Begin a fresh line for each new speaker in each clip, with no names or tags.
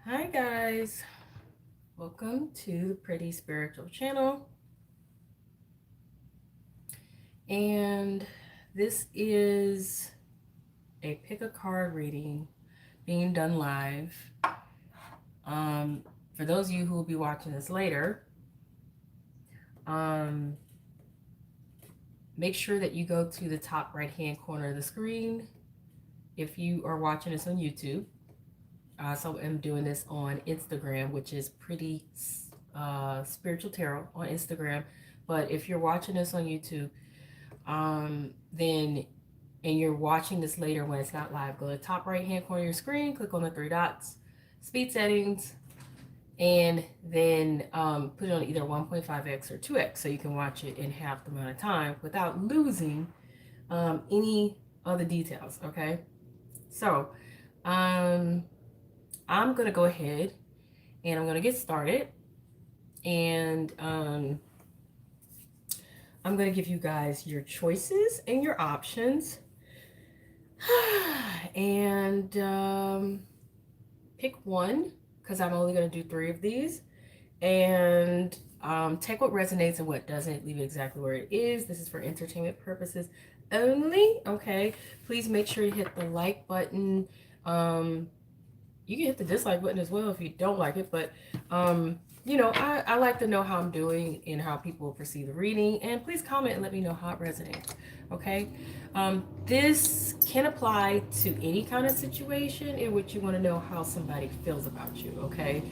Hi guys, welcome to the Pretty Spiritual channel. And this is a pick a card reading being done live. For those of you who will be watching this later, make sure that you go to the top right hand corner of the screen if you are watching this on YouTube. I also am doing this on Instagram, which is Pretty Spiritual Tarot on Instagram. But if you're watching this on YouTube, then and you're watching this later when it's not live, go to the top right hand corner of your screen, click on the three dots, speed settings, and then put it on either 1.5x or 2x so you can watch it in half the amount of time without losing any other details. Okay, so I'm gonna go ahead and I'm gonna get started, and I'm gonna give you guys your choices and your options. And pick one, because I'm only going to do 3 of these, and take what resonates and what doesn't. Leave it exactly where it is. This is for entertainment purposes only. Okay, please make sure you hit the like button. You can hit the dislike button as well if you don't like it, but I like to know how I'm doing and how people perceive the reading. And please comment and let me know how it resonates. Okay. This can apply to any kind of situation in which you want to know how somebody feels about you. Okay.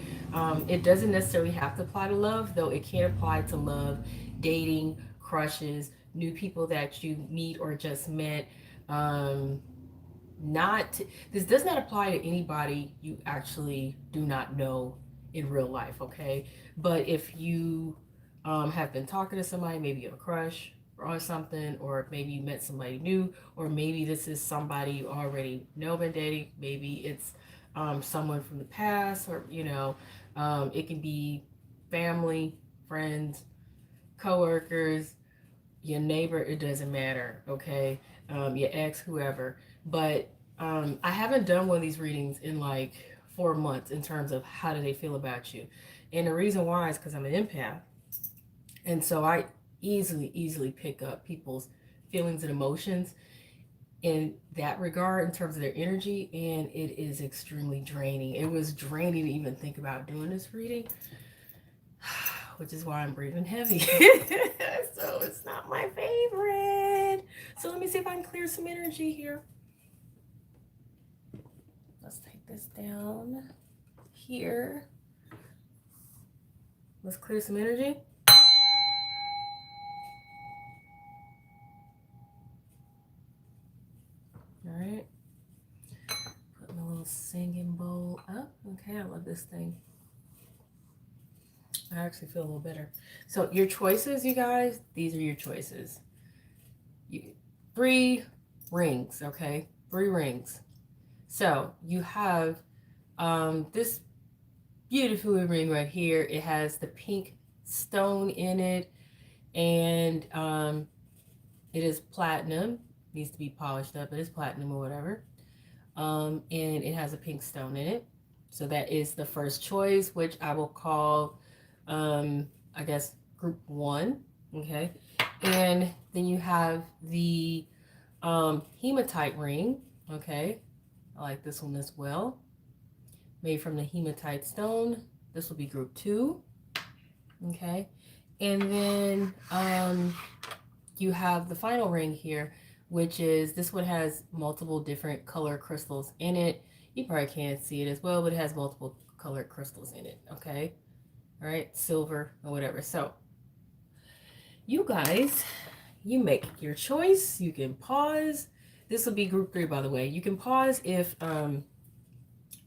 It doesn't necessarily have to apply to love, though it can apply to love, dating, crushes, new people that you meet or just met. Not This does not apply to anybody you actually do not know in real life, okay? But if you have been talking to somebody, maybe you have a crush or something, or maybe you met somebody new, or maybe this is somebody you already know, been dating, maybe it's someone from the past, or it can be family, friends, coworkers, your neighbor, it doesn't matter, okay? Your ex, whoever. But I haven't done one of these readings in like 4 months in terms of how do they feel about you. And the reason why is because I'm an empath. And so I easily pick up people's feelings and emotions in that regard in terms of their energy. And it is extremely draining. It was draining to even think about doing this reading, which is why I'm breathing heavy. So it's not my favorite. So let me see if I can clear some energy here. Let's take this down here. Let's clear some energy. All right. Putting a little singing bowl up. Okay, I love this thing. I actually feel a little better. So your choices, you guys, these are your choices. 3 rings, okay? 3 rings. So you have this beautiful ring right here. It has the pink stone in it, and it is platinum. Needs to be polished up. It is platinum or whatever. And it has a pink stone in it. So that is the first choice, which I will call, I guess, group 1. Okay. And then you have the hematite ring. Okay. I like this one as well. Made from the hematite stone. This will be group 2. Okay. And then you have the final ring here, which is, this one has multiple different color crystals in it. You probably can't see it as well, but it has multiple colored crystals in it. Okay. All right. Silver or whatever. So you guys, you make your choice. You can pause. This will be group 3, by the way. You can pause if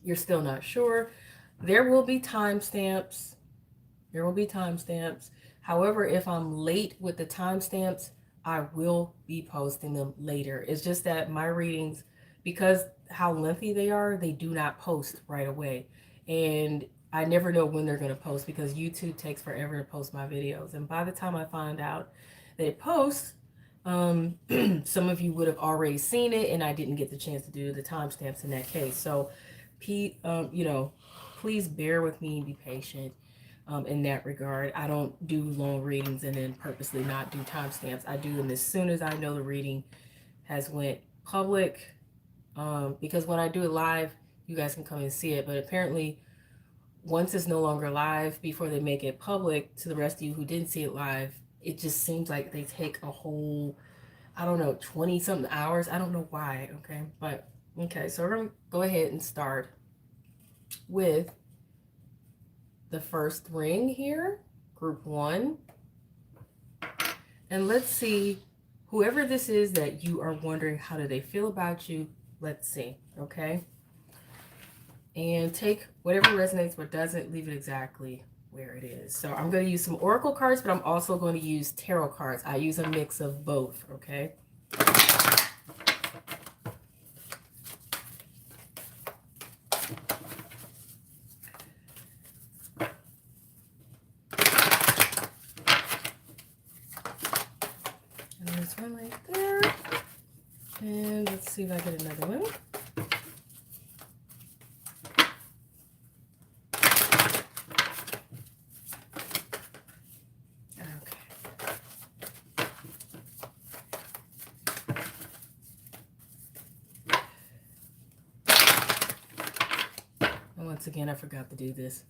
you're still not sure. There will be timestamps. There will be timestamps. However, if I'm late with the timestamps, I will be posting them later. It's just that my readings, because how lengthy they are, they do not post right away. And I never know when they're going to post because YouTube takes forever to post my videos. And by the time I find out that it posts, some of you would have already seen it, and I didn't get the chance to do the timestamps in that case. So, you know, please bear with me and be patient in that regard. I don't do long readings and then purposely not do timestamps. I do them as soon as I know the reading has went public, because when I do it live, you guys can come and see it. But apparently, once it's no longer live, before they make it public to the rest of you who didn't see it live, it just seems like they take a whole, I don't know, 20 something hours. I don't know why. Okay. But okay. So we're going to go ahead and start with the first ring here, group 1. And let's see, whoever this is that you are wondering how do they feel about you, let's see, okay? And take whatever resonates, what doesn't, leave it exactly where it is. So I'm going to use some oracle cards, but I'm also going to use tarot cards. I use a mix of both, okay? And there's one right there. And let's see if I get another one. Once again, I forgot to do this.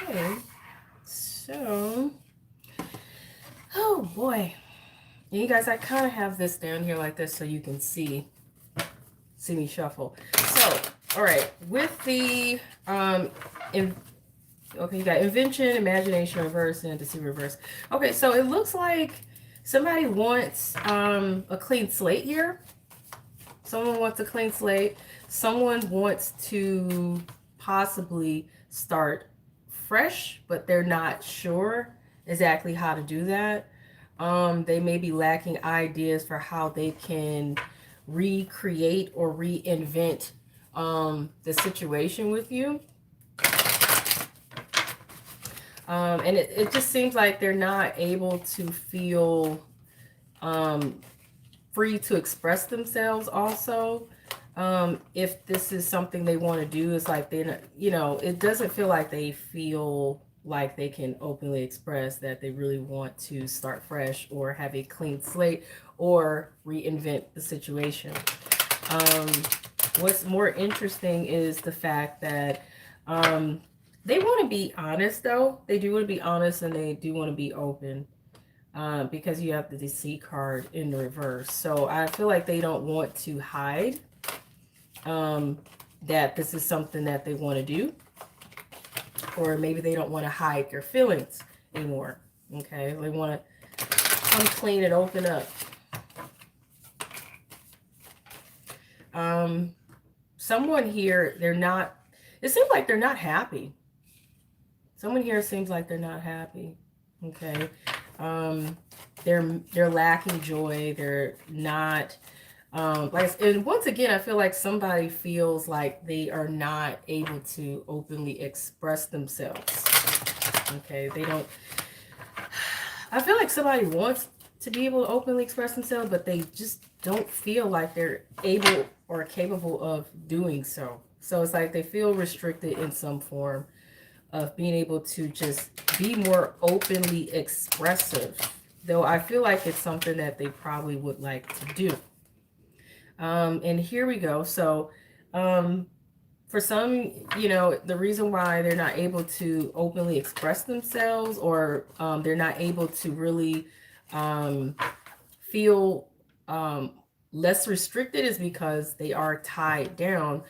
Okay, so, oh boy. And you guys, I kind of have this down here like this so you can see me shuffle. So, all right, with the, okay, you got invention, imagination reverse, and deceive reverse. Okay, so it looks like somebody wants a clean slate here. Someone wants a clean slate. Someone wants to possibly start fresh, but they're not sure exactly how to do that. They may be lacking ideas for how they can recreate or reinvent the situation with you. And it just seems like they're not able to feel free to express themselves also. If this is something they want to do, it's like they, you know, it doesn't feel like they feel like they can openly express that they really want to start fresh or have a clean slate or reinvent the situation. What's more interesting is the fact that they want to be honest, though. They do want to be honest, and they do want to be open, because you have the Deceit card in the reverse. So I feel like they don't want to hide that this is something that they want to do. Or maybe they don't want to hide their feelings anymore. Okay, they want to come clean and open up. Someone here, they're not, it seems like they're not happy. Someone here seems like they're not happy. Okay. They're lacking joy. They're not, like, and once again, I feel like somebody feels like they are not able to openly express themselves. Okay. They don't, I feel like somebody wants to be able to openly express themselves, but they just don't feel like they're able or capable of doing so. So it's like they feel restricted in some form of being able to just be more openly expressive, though I feel like it's something that they probably would like to do. And here we go. So for some, you know, the reason why they're not able to openly express themselves, or they're not able to really feel less restricted, is because they are tied down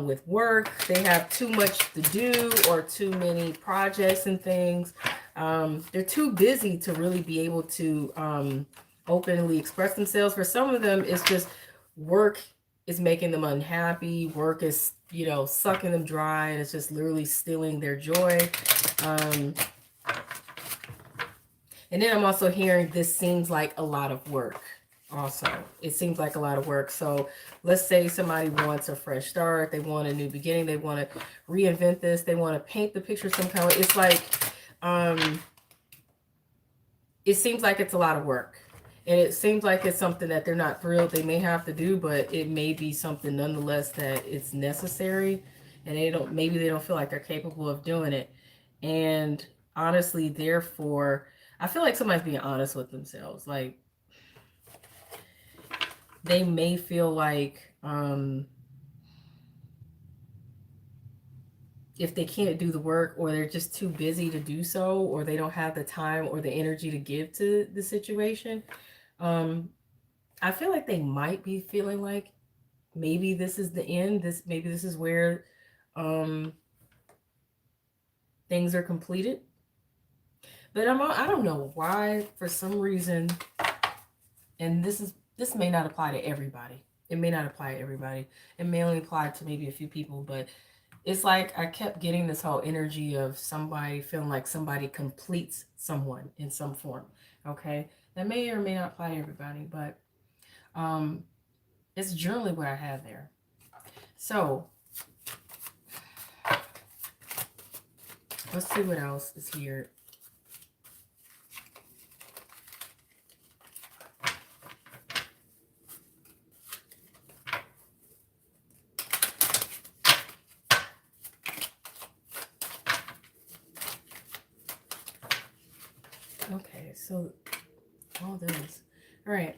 with work. They have too much to do or too many projects and things. They're too busy to really be able to openly express themselves. For some of them, it's just work is making them unhappy. Work is, you know, sucking them dry, and it's just literally stealing their joy. And then I'm also hearing this seems like a lot of work. Also, it seems like a lot of work. So let's say somebody wants a fresh start. They want a new beginning. They want to reinvent this. They want to paint the picture some kind of way. It's like it seems like it's a lot of work. And it seems like it's something that they're not thrilled they may have to do, but it may be something nonetheless that it's necessary. And maybe they don't feel like they're capable of doing it. And honestly, therefore, I feel like somebody's being honest with themselves. Like, they may feel like, if they can't do the work, or they're just too busy to do so, or they don't have the time or the energy to give to the situation, I feel like they might be feeling like maybe this is the end. Maybe this is where things are completed. But I don't know why, for some reason, and this may not apply to everybody. It may not apply to everybody. It may only apply to maybe a few people, but it's like I kept getting this whole energy of somebody feeling like somebody completes someone in some form. Okay, that may or may not apply to everybody, but it's generally what I have there. So let's see what else is here. Okay, so all this. All right.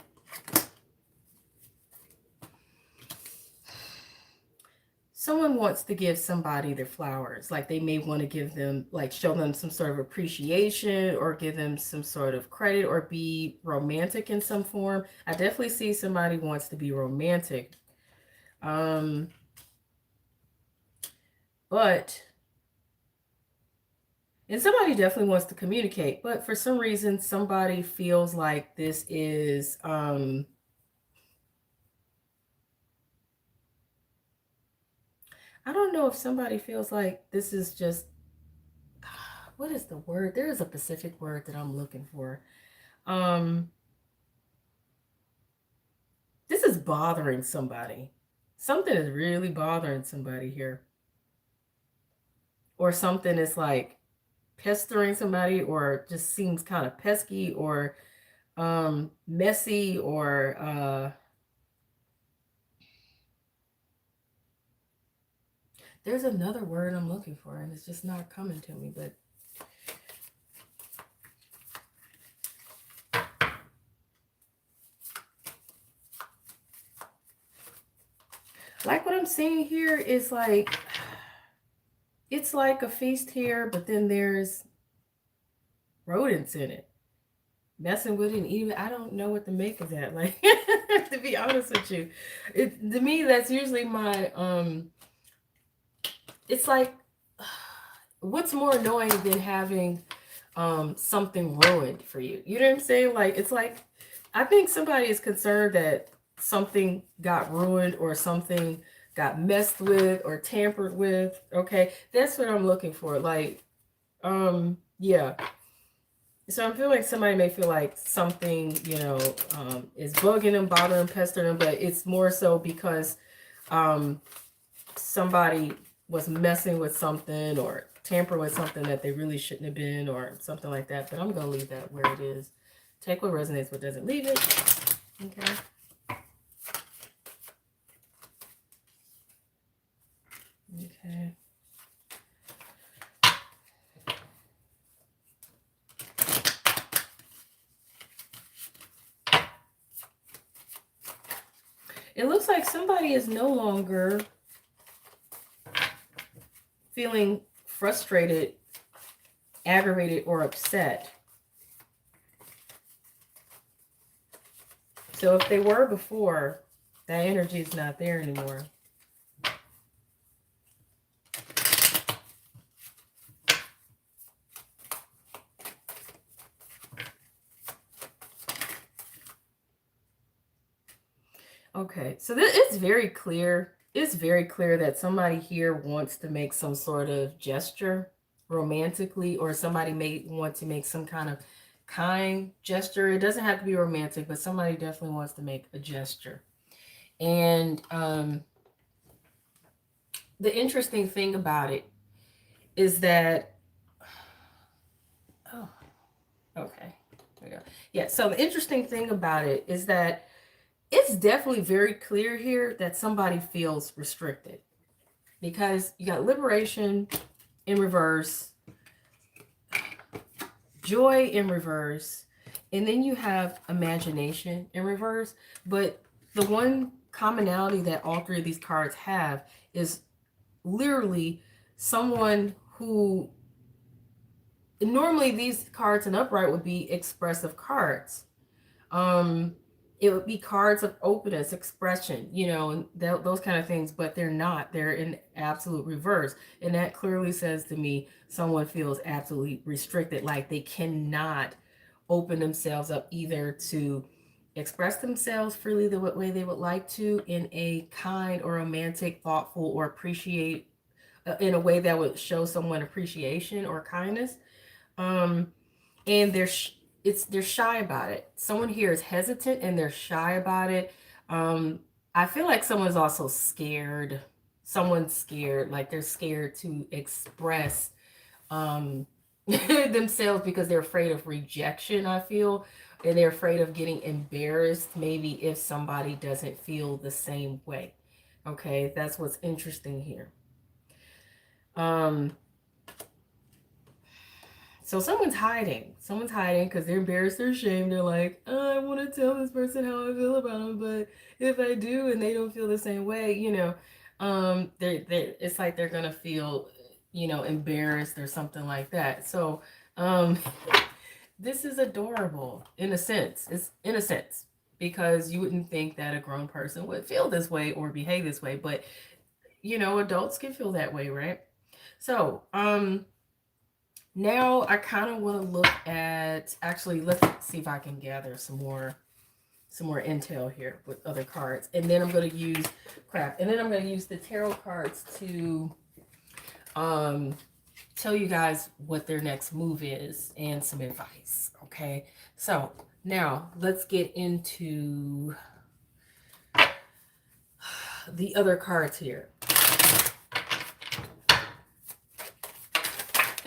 Someone wants to give somebody their flowers. Like, they may want to give them, like, show them some sort of appreciation, or give them some sort of credit, or be romantic in some form. I definitely see somebody wants to be romantic. But, and somebody definitely wants to communicate, but for some reason, somebody feels like this is, I don't know if somebody feels like this is just, what is the word? There is a specific word that I'm looking for. This is bothering somebody. Something is really bothering somebody here. Or something is like pestering somebody, or just seems kind of pesky, or messy, or there's another word I'm looking for, and it's just not coming to me, but like what I'm seeing here is like, it's like a feast here, but then there's rodents in it, messing with it and eating it. I don't know what to make of that. Like, to be honest with you, to me, that's usually my it's like, what's more annoying than having something ruined for you? You know what I'm saying? Like, it's like, I think somebody is concerned that something got ruined, or something got messed with or tampered with. Okay, that's what I'm looking for. Like, yeah. So I feel like somebody may feel like something, is bugging them, bothering them, pestering them, but it's more so because somebody was messing with something, or tampering with something that they really shouldn't have been, or something like that. But I'm going to leave that where it is. Take what resonates, what doesn't. Leave it. Okay. Okay. It looks like somebody is no longer feeling frustrated, aggravated, or upset. So if they were before, that energy is not there anymore. Okay, so it's very clear. It's very clear that somebody here wants to make some sort of gesture romantically, or somebody may want to make some kind of kind gesture. It doesn't have to be romantic, but somebody definitely wants to make a gesture. And the interesting thing about it is that, oh, okay. Yeah, so the interesting thing about it is that it's definitely very clear here that somebody feels restricted, because you got liberation in reverse, joy in reverse, and then you have imagination in reverse. But the one commonality that all three of these cards have is literally someone who, normally these cards in upright would be expressive cards. um it would be cards of openness, expression, and those kind of things, but they're not. They're in absolute reverse, and that clearly says to me someone feels absolutely restricted, like they cannot open themselves up either to express themselves freely the way they would like to, in a kind or romantic, thoughtful, or appreciate, in a way that would show someone appreciation or kindness. And they're shy about it. Someone here is hesitant and they're shy about it. I feel like someone's also scared. Someone's scared, like they're scared to express themselves because they're afraid of rejection, I feel, and they're afraid of getting embarrassed maybe if somebody doesn't feel the same way. Okay, that's what's interesting here. um So someone's hiding. Someone's hiding because they're embarrassed or ashamed. They're like, oh, I want to tell this person how I feel about them, but if I do and they don't feel the same way, it's like they're gonna feel, embarrassed or something like that. So, um, this is adorable in a sense. It's in a sense, because you wouldn't think that a grown person would feel this way or behave this way, but adults can feel that way, right? So, now I kind of want to look at, actually, let's see if I can gather some more intel here with other cards, and then I'm going to use the tarot cards to tell you guys what their next move is and some advice. Okay, so now let's get into the other cards here.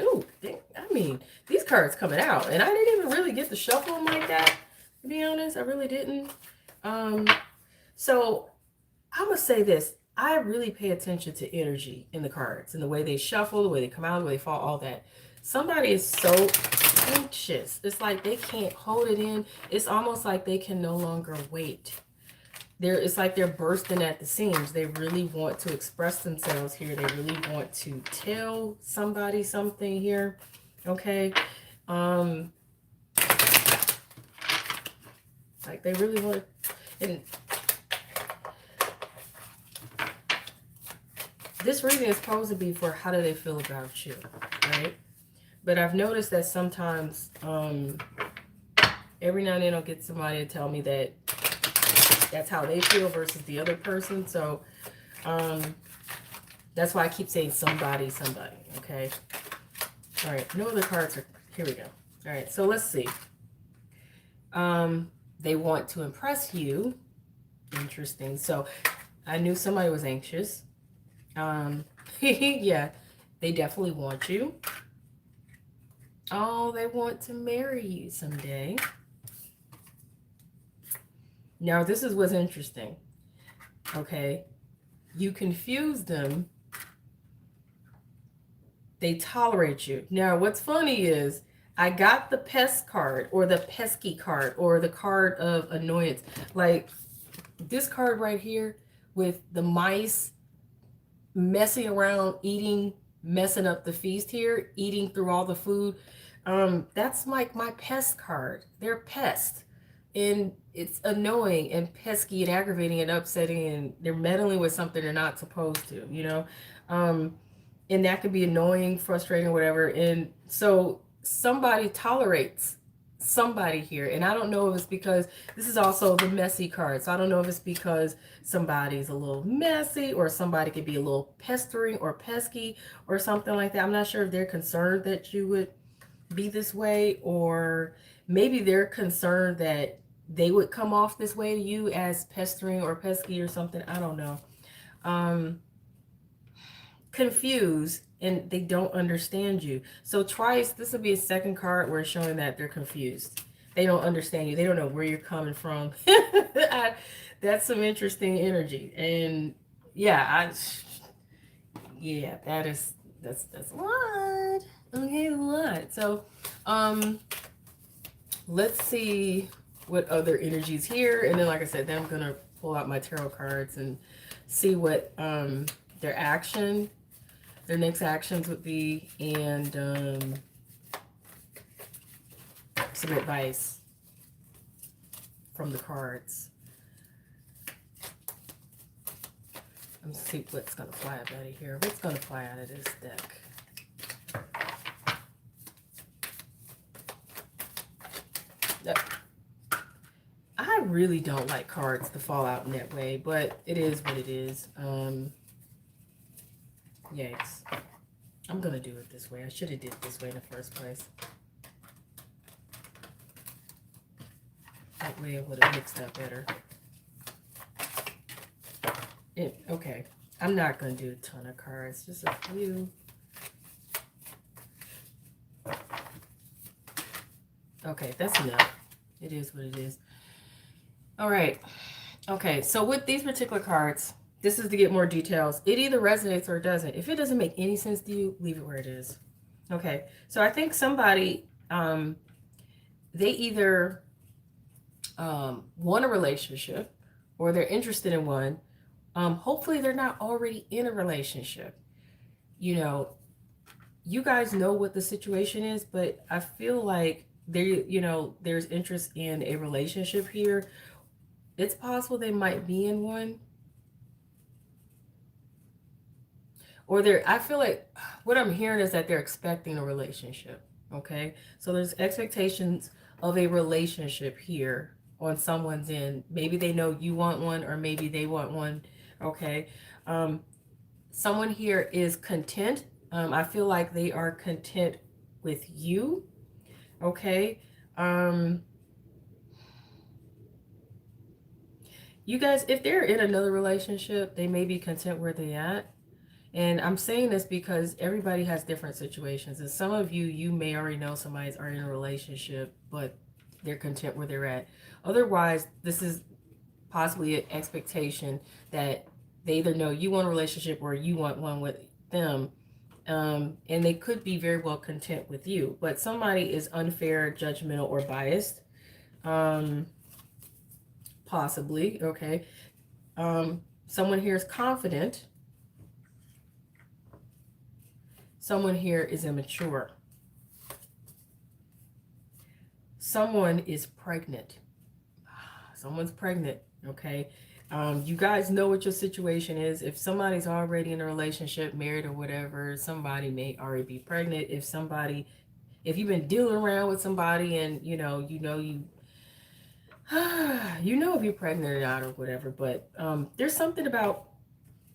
Ooh, I mean, these cards coming out, and I didn't even really get to shuffle them like that, to be honest. I really didn't. So I'm gonna say this. I really pay attention to energy in the cards and the way they shuffle, the way they come out, the way they fall, all that. Somebody is so anxious. It's like they can't hold it in. It's almost like they can no longer wait. It's like they're bursting at the seams. They really want to express themselves here. They really want to tell somebody something here. Okay. Like they really want to, and this reading is supposed to be for how do they feel about you, right? But I've noticed that sometimes, every now and then I'll get somebody to tell me that that's how they feel versus the other person. So that's why I keep saying somebody, okay? All right, no other cards are, here we go. All right, so let's see. They want to impress you. Interesting. So I knew somebody was anxious. Yeah, they definitely want you. Oh, they want to marry you someday. Now, this is what's interesting. Okay, you confuse them. They tolerate you. Now, what's funny is I got the pest card, or the pesky card, or the card of annoyance. Like this card right here with the mice messing around, eating, messing up the feast here, eating through all the food. That's like my pest card. They're pests. And it's annoying and pesky and aggravating and upsetting, and they're meddling with something they're not supposed to, and that could be annoying, frustrating, whatever. And so somebody tolerates somebody here, and I don't know if it's because this is also the messy card, so I don't know if it's because somebody's a little messy, or somebody could be a little pestering or pesky or something like that. I'm not sure if they're concerned that you would be this way, or maybe they're concerned that they would come off this way to you as pestering or pesky or something. I don't know. Confused, and they don't understand you. So twice, this will be a second card where it's showing that they're confused. They don't understand you. They don't know where you're coming from. That's some interesting energy. And yeah, yeah, that's a lot. Okay, a lot. So, um, let's see what other energies here, and then like I said, then I'm gonna pull out my tarot cards and see what their action, their next actions would be, and some advice from the cards. Let's see what's gonna fly up out of here. What's gonna fly out of this deck? I really don't like cards to fall out in that way, but it is what it is. Yikes. I'm gonna do it this way. I should have did it this way in the first place. That way it would have mixed up better. Okay. I'm not gonna do a ton of cards, just a few. Okay, that's enough. It is what it is. All right. Okay, so with these particular cards, this is to get more details. It either resonates or it doesn't. If it doesn't make any sense to you, leave it where it is. Okay, so I think somebody, they either want a relationship or they're interested in one. Hopefully they're not already in a relationship. You know, you guys know what the situation is, but I feel like there's interest in a relationship here. It's possible they might be in one. Or I feel like what I'm hearing is that they're expecting a relationship. Okay. So there's expectations of a relationship here on someone's end. Maybe they know you want one, or maybe they want one. Okay. Someone here is content. I feel like they are content with you. Okay. You guys, if they're in another relationship, they may be content where they're at. And I'm saying this because everybody has different situations. And some of you, you may already know somebody's already in a relationship, but they're content where they're at. Otherwise, this is possibly an expectation that they either know you want a relationship or you want one with them. And they could be very well content with you. But somebody is unfair, judgmental, or biased. Possibly, okay. Someone here is confident. Someone here is immature. Someone is pregnant. Someone's pregnant, okay? You guys know what your situation is. If somebody's already in a relationship, married or whatever, somebody may already be pregnant. If you've been dealing around with somebody and you know if you're pregnant or not or whatever, but there's something about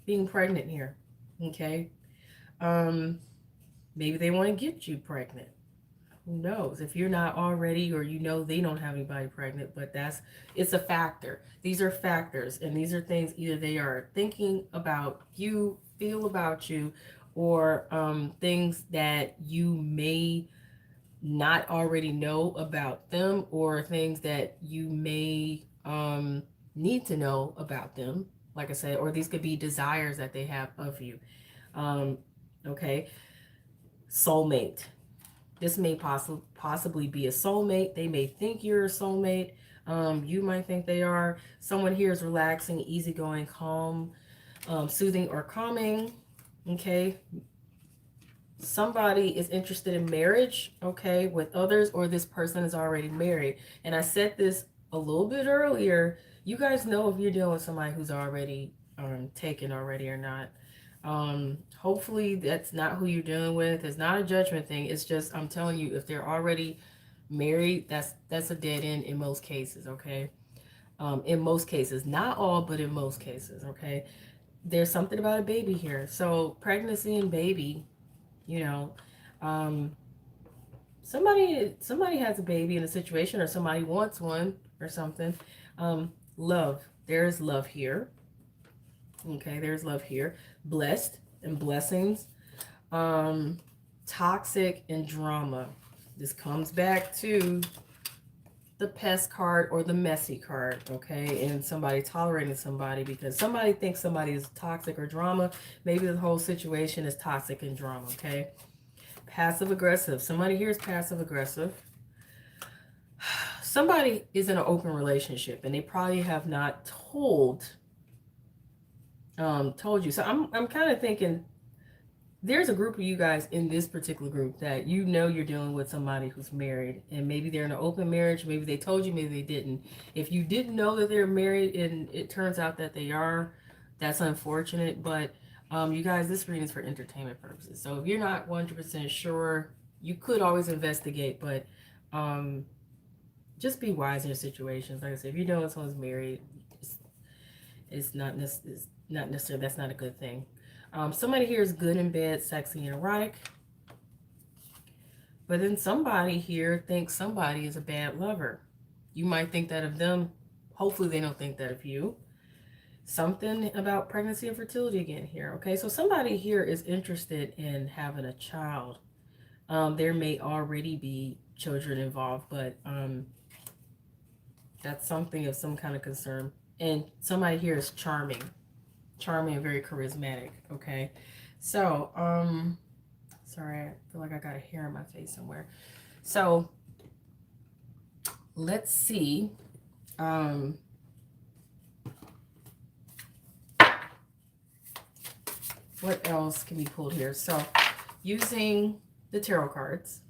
being pregnant here, okay? Maybe they want to get you pregnant. Who knows? If you're not already, or they don't have anybody pregnant, but it's a factor. These are factors, and these are things either they are thinking about you, feel about you, or things that you may not already know about them, or things that you may need to know about them, like I said, or these could be desires that they have of you. Okay. Soulmate. This may possibly be a soulmate. They may think you're a soulmate. You might think they are. Someone here is relaxing, easygoing, calm, soothing, or calming. Okay. Somebody is interested in marriage, okay, with others, or this person is already married. And I said this a little bit earlier. You guys know if you're dealing with somebody who's already taken already or not. Hopefully that's not who you're dealing with. It's not a judgment thing. It's just, I'm telling you, if they're already married, that's a dead end in most cases, okay? In most cases, not all, but in most cases, okay? There's something about a baby here. So pregnancy and baby, somebody has a baby in a situation, or somebody wants one or something. Love. There's love here. Okay, there's love here. Blessed and blessings. Toxic and drama. This comes back to the pest card or the messy card, okay? And somebody tolerating somebody because somebody thinks somebody is toxic or drama. Maybe the whole situation is toxic and drama, okay? Passive aggressive. Somebody here is passive aggressive. Somebody is in an open relationship and they probably have not told you. So I'm kind of thinking there's a group of you guys in this particular group that you know you're dealing with somebody who's married, and maybe they're in an open marriage, maybe they told you, maybe they didn't. If you didn't know that they're married and it turns out that they are, that's unfortunate. But you guys, this reading is for entertainment purposes. So if you're not 100% sure, you could always investigate, but just be wise in your situations. Like I said, if you know someone's married, it's not necessarily, that's not a good thing. Somebody here is good in bed, sexy and erotic. But then somebody here thinks somebody is a bad lover. You might think that of them. Hopefully they don't think that of you. Something about pregnancy and fertility again here. Okay, so somebody here is interested in having a child. There may already be children involved, but that's something of some kind of concern. And somebody here is charming and very charismatic. Okay, so sorry, I feel like I got a hair in my face somewhere. So let's see. What else can be pulled here? So using the tarot cards,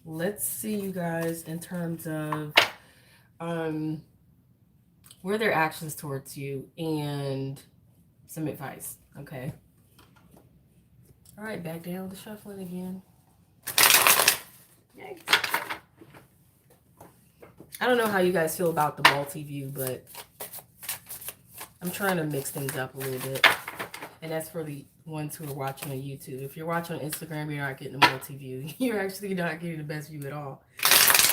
let's see, you guys, in terms of where their actions towards you and some advice. Okay. All right, back down to shuffling again. Yikes. I don't know how you guys feel about the multi-view, but I'm trying to mix things up a little bit. And that's for the ones who are watching on YouTube. If you're watching on Instagram, you're not getting a multi-view. You're actually not getting the best view at all.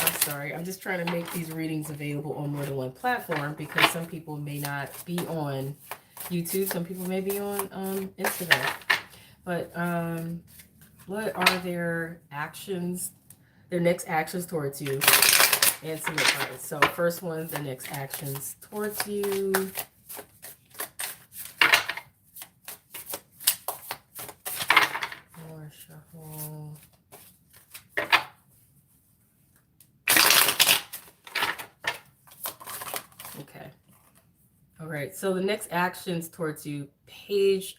I'm sorry. I'm just trying to make these readings available on more than one platform because some people may not be on YouTube. Some people may be on Instagram. But what are their actions, their next actions towards you? And some advice. So first one, the next actions towards you. More shuffle. Okay. All right. So the next actions towards you, Page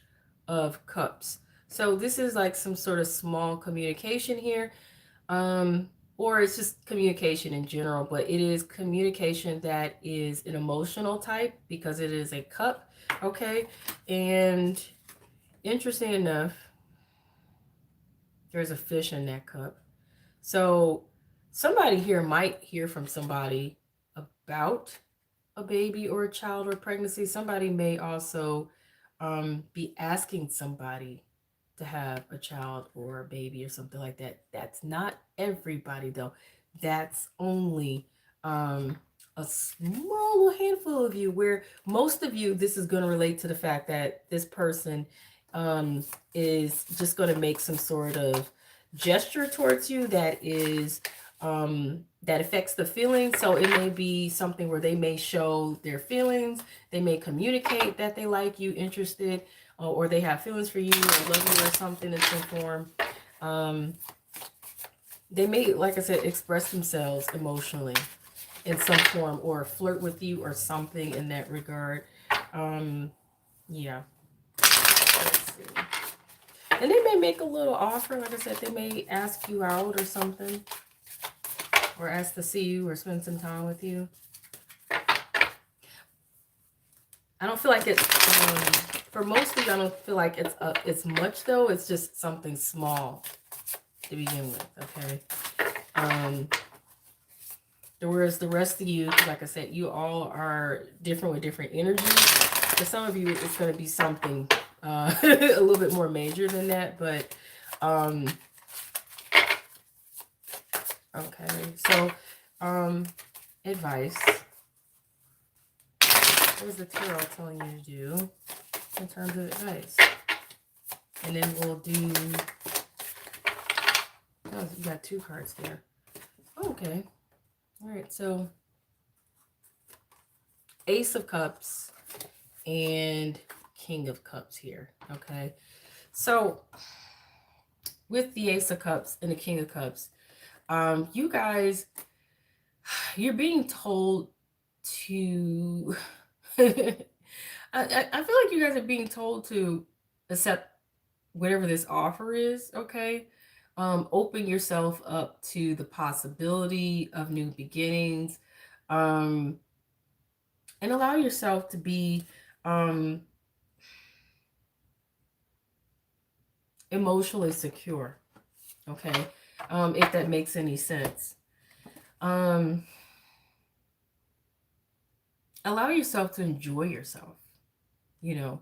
of Cups. So this is like some sort of small communication here. Or it's just communication in general, but it is communication that is an emotional type because it is a cup. Okay. And interesting enough, there's a fish in that cup. So somebody here might hear from somebody about a baby or a child or pregnancy. Somebody may also be asking somebody to have a child or a baby or something like that. That's not everybody though. That's only a small handful of you, where most of you, this is going to relate to the fact that this person is just going to make some sort of gesture towards you that is that affects the feelings. So it may be something where they may show their feelings, they may communicate that they like you, interested, or they have feelings for you or love you or something in some form. They may, like I said, express themselves emotionally in some form or flirt with you or something in that regard. Yeah. Let's see. And they may make a little offer. Like I said, they may ask you out or something, or ask to see you or spend some time with you. I don't feel like it's, for most of you, I don't feel like it's much though. It's just something small to begin with, okay? Whereas the rest of you, like I said, you all are different with different energies. For some of you, it's going to be something a little bit more major than that, but okay, so advice. What is the tarot telling you to do in terms of advice? And then we'll do, oh, you got two cards there. Okay. All right, so Ace of Cups and King of Cups here, okay? So with the Ace of Cups and the King of Cups, you guys, you're being told to I feel like you guys are being told to accept whatever this offer is, okay? Open yourself up to the possibility of new beginnings, um, and allow yourself to be emotionally secure, okay? If that makes any sense. Um, Allow yourself to enjoy yourself, you know.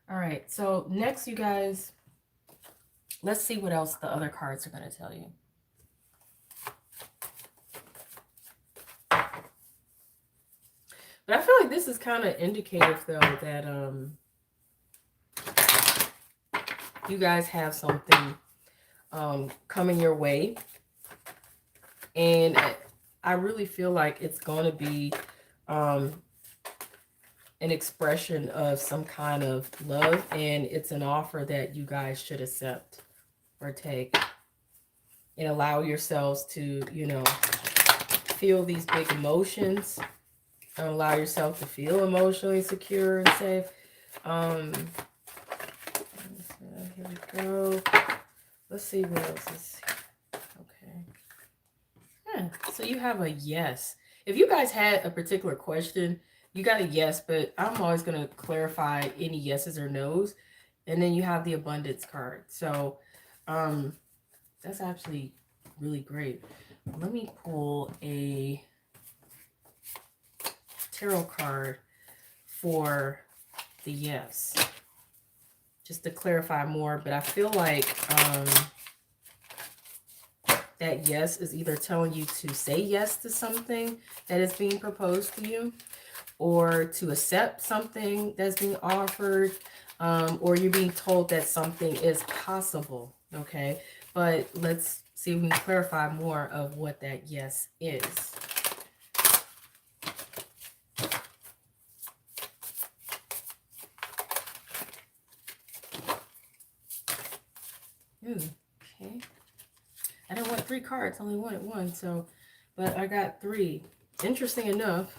All right, so next, you guys, let's see what else the other cards are going to tell you. But I feel like this is kind of indicative, though, that you guys have something coming your way. And I really feel like it's going to be an expression of some kind of love. And it's an offer that you guys should accept or take. And allow yourselves to, you know, feel these big emotions. And allow yourself to feel emotionally secure and safe. Here we go. Let's see what else is here. Okay. Yeah. So you have a yes. If you guys had a particular question, you got a yes, but I'm always going to clarify any yeses or nos. And then you have the abundance card. So that's actually really great. Let me pull a tarot card for the yes, just to clarify more. But I feel like that yes is either telling you to say yes to something that is being proposed to you, or to accept something that's being offered, or you're being told that something is possible, okay? But let's see if we can clarify more of what that yes is. Ooh, okay. I didn't want 3 cards, I only wanted 1, so, but I got 3. Interesting enough.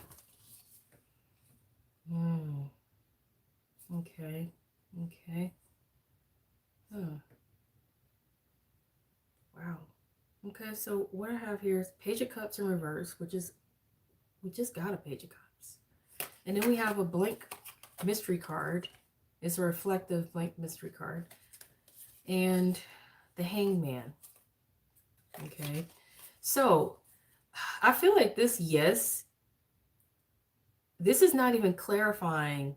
Okay, okay. Oh, wow. Okay, so what I have here is Page of Cups in reverse, which is, we just got a Page of Cups. And then we have a blank mystery card. It's a reflective blank mystery card. And the Hangman. Okay, so I feel like this yes, this is not even clarifying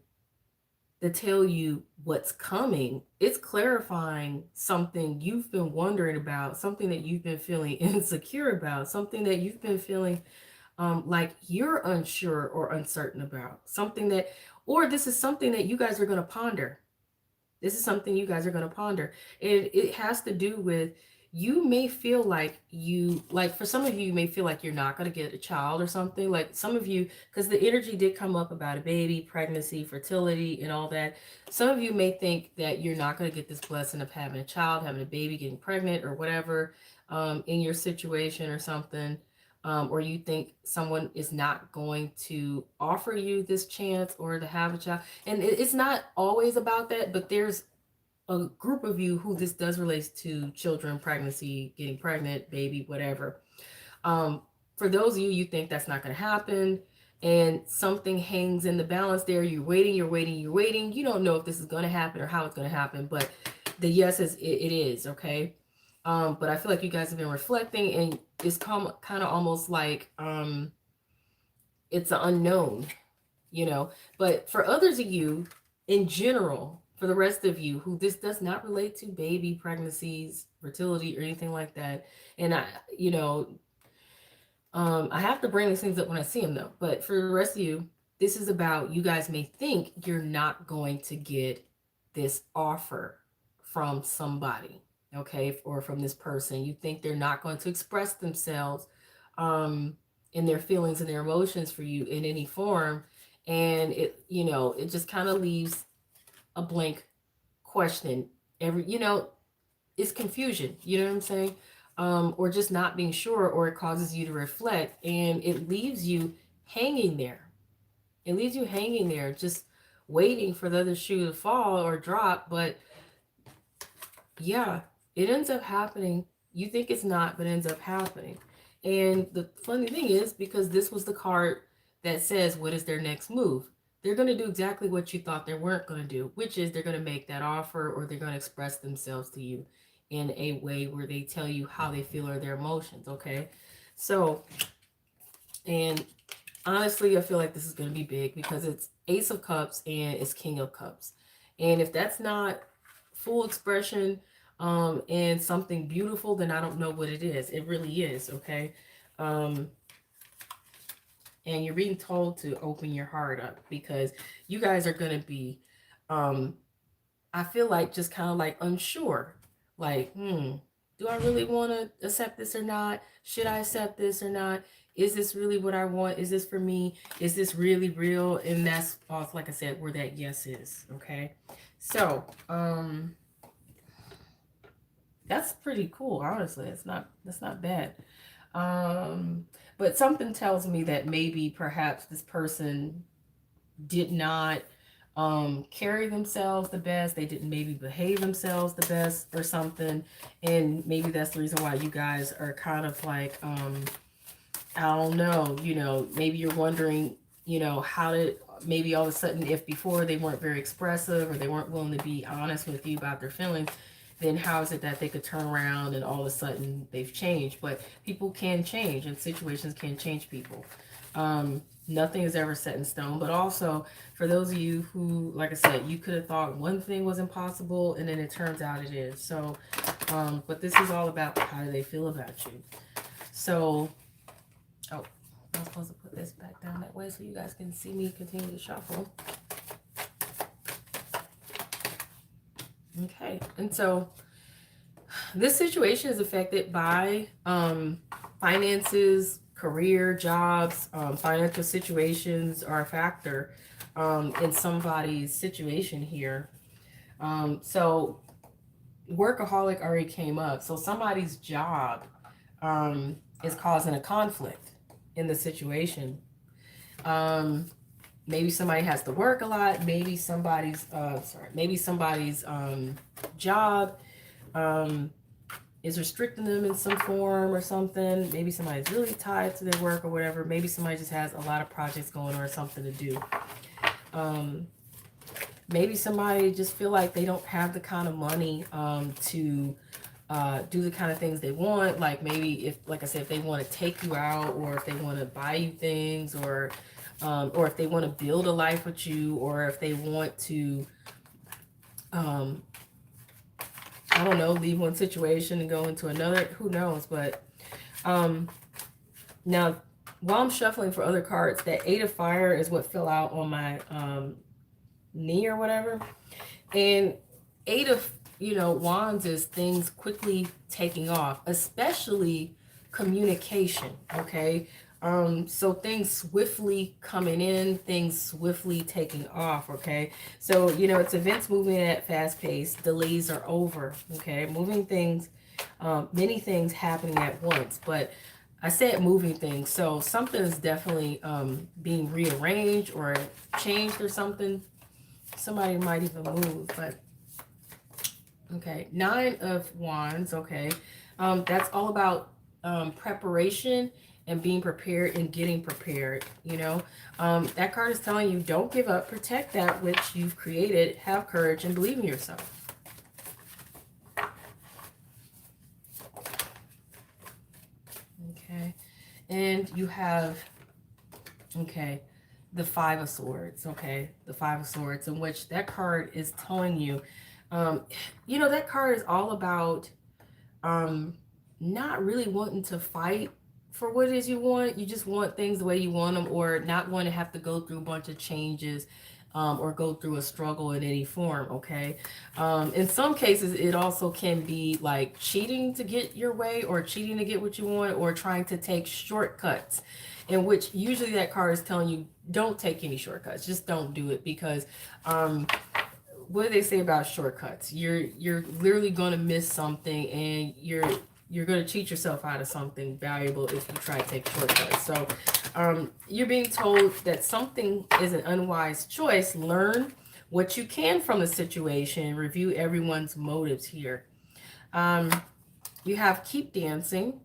to tell you what's coming. It's clarifying something you've been wondering about, something that you've been feeling insecure about, something that you've been feeling like you're unsure or uncertain about, something that, or this is something that you guys are going to ponder. This is something you guys are going to ponder. And it has to do with, you may feel like you, like for some of you, you may feel like you're not going to get a child or something. Like some of you, because the energy did come up about a baby, pregnancy, fertility, and all that. Some of you may think that you're not going to get this blessing of having a child, having a baby, getting pregnant or whatever in your situation or something. Or you think someone is not going to offer you this chance or to have a child. And it's not always about that, but there's a group of you who this does relate to: children, pregnancy, getting pregnant, baby, whatever. For those of you, you think that's not going to happen, and something hangs in the balance there. You're waiting, you're waiting, you're waiting. You don't know if this is going to happen or how it's going to happen, but the yes is, it is, okay? But I feel like you guys have been reflecting, and it's kind of almost like it's an unknown, you know. But for others of you, in general, for the rest of you who this does not relate to, baby, pregnancies, fertility, or anything like that, and I, you know, I have to bring these things up when I see them though. But for the rest of you, this is about, you guys may think you're not going to get this offer from somebody, okay, or from this person. You think they're not going to express themselves in their feelings and their emotions for you in any form. And it, it just kind of leaves a blank question. It's confusion, you know what I'm saying? Or just not being sure, or it causes you to reflect, and it leaves you hanging there. It leaves you hanging there, just waiting for the other shoe to fall or drop. But yeah, it ends up happening. You think it's not, but it ends up happening. And the funny thing is, because this was the card that says, what is their next move? They're going to do exactly what you thought they weren't going to do, which is they're going to make that offer, or they're going to express themselves to you in a way where they tell you how they feel or their emotions, okay? So, and honestly, I feel like this is going to be big because it's Ace of Cups and it's King of Cups. And if that's not full expression and something beautiful, then I don't know what it is. It really is, okay? And you're being told to open your heart up, because you guys are going to be, I feel like, just kind of like unsure. Like, do I really want to accept this or not? Should I accept this or not? Is this really what I want? Is this for me? Is this really real? And that's off, like I said, where that yes is, okay? So, that's pretty cool, honestly. That's not bad. But something tells me that maybe perhaps this person did not carry themselves the best. They didn't maybe behave themselves the best or something. And maybe that's the reason why you guys are kind of like, I don't know, maybe you're wondering, how did, maybe all of a sudden, if before they weren't very expressive, or they weren't willing to be honest with you about their feelings, then how is it that they could turn around and all of a sudden they've changed? But people can change, and situations can change people. Nothing is ever set in stone. But also, for those of you who, like I said, you could have thought one thing was impossible, and then it turns out it is. So, but this is all about how do they feel about you. So, oh, I'm supposed to put this back down that way so you guys can see me continue to shuffle. Okay, and so this situation is affected by finances, career, jobs, financial situations are a factor in somebody's situation here. So workaholic already came up. So somebody's job is causing a conflict in the situation. Maybe somebody has to work a lot. Maybe somebody's job is restricting them in some form or something. Maybe somebody's really tied to their work or whatever. Maybe somebody just has a lot of projects going or something to do. Maybe somebody just feel like they don't have the kind of money to do the kind of things they want. Like maybe if, like I said, if they want to take you out, or if they want to buy you things, or if they want to build a life with you, or if they want to, I don't know, leave one situation and go into another, who knows. But now, while I'm shuffling for other cards, that Eight of Fire is what fell out on my knee or whatever. And Eight of Wands is things quickly taking off, especially communication, okay? So things swiftly coming in, things swiftly taking off, okay? So, it's events moving at fast pace, delays are over, okay? Moving things, many things happening at once, but I said moving things, so something is definitely being rearranged or changed or something. Somebody might even move, but okay. Nine of Wands, okay. That's all about preparation and being prepared and getting prepared, That card is telling you, don't give up, protect that which you've created, have courage, and believe in yourself. Okay. And you have, okay, the Five of Swords, okay? The Five of Swords, in which that card is telling you, that card is all about not really wanting to fight for what it is you want. You just want things the way you want them, or not want to have to go through a bunch of changes or go through a struggle in any form, okay? In some cases, it also can be like cheating to get your way, or cheating to get what you want, or trying to take shortcuts, in which usually that card is telling you don't take any shortcuts. Just don't do it, because what do they say about shortcuts? You're literally going to miss something, and you're going to cheat yourself out of something valuable if you try to take shortcuts. So you're being told that something is an unwise choice. Learn what you can from the situation. Review everyone's motives here. You have keep dancing.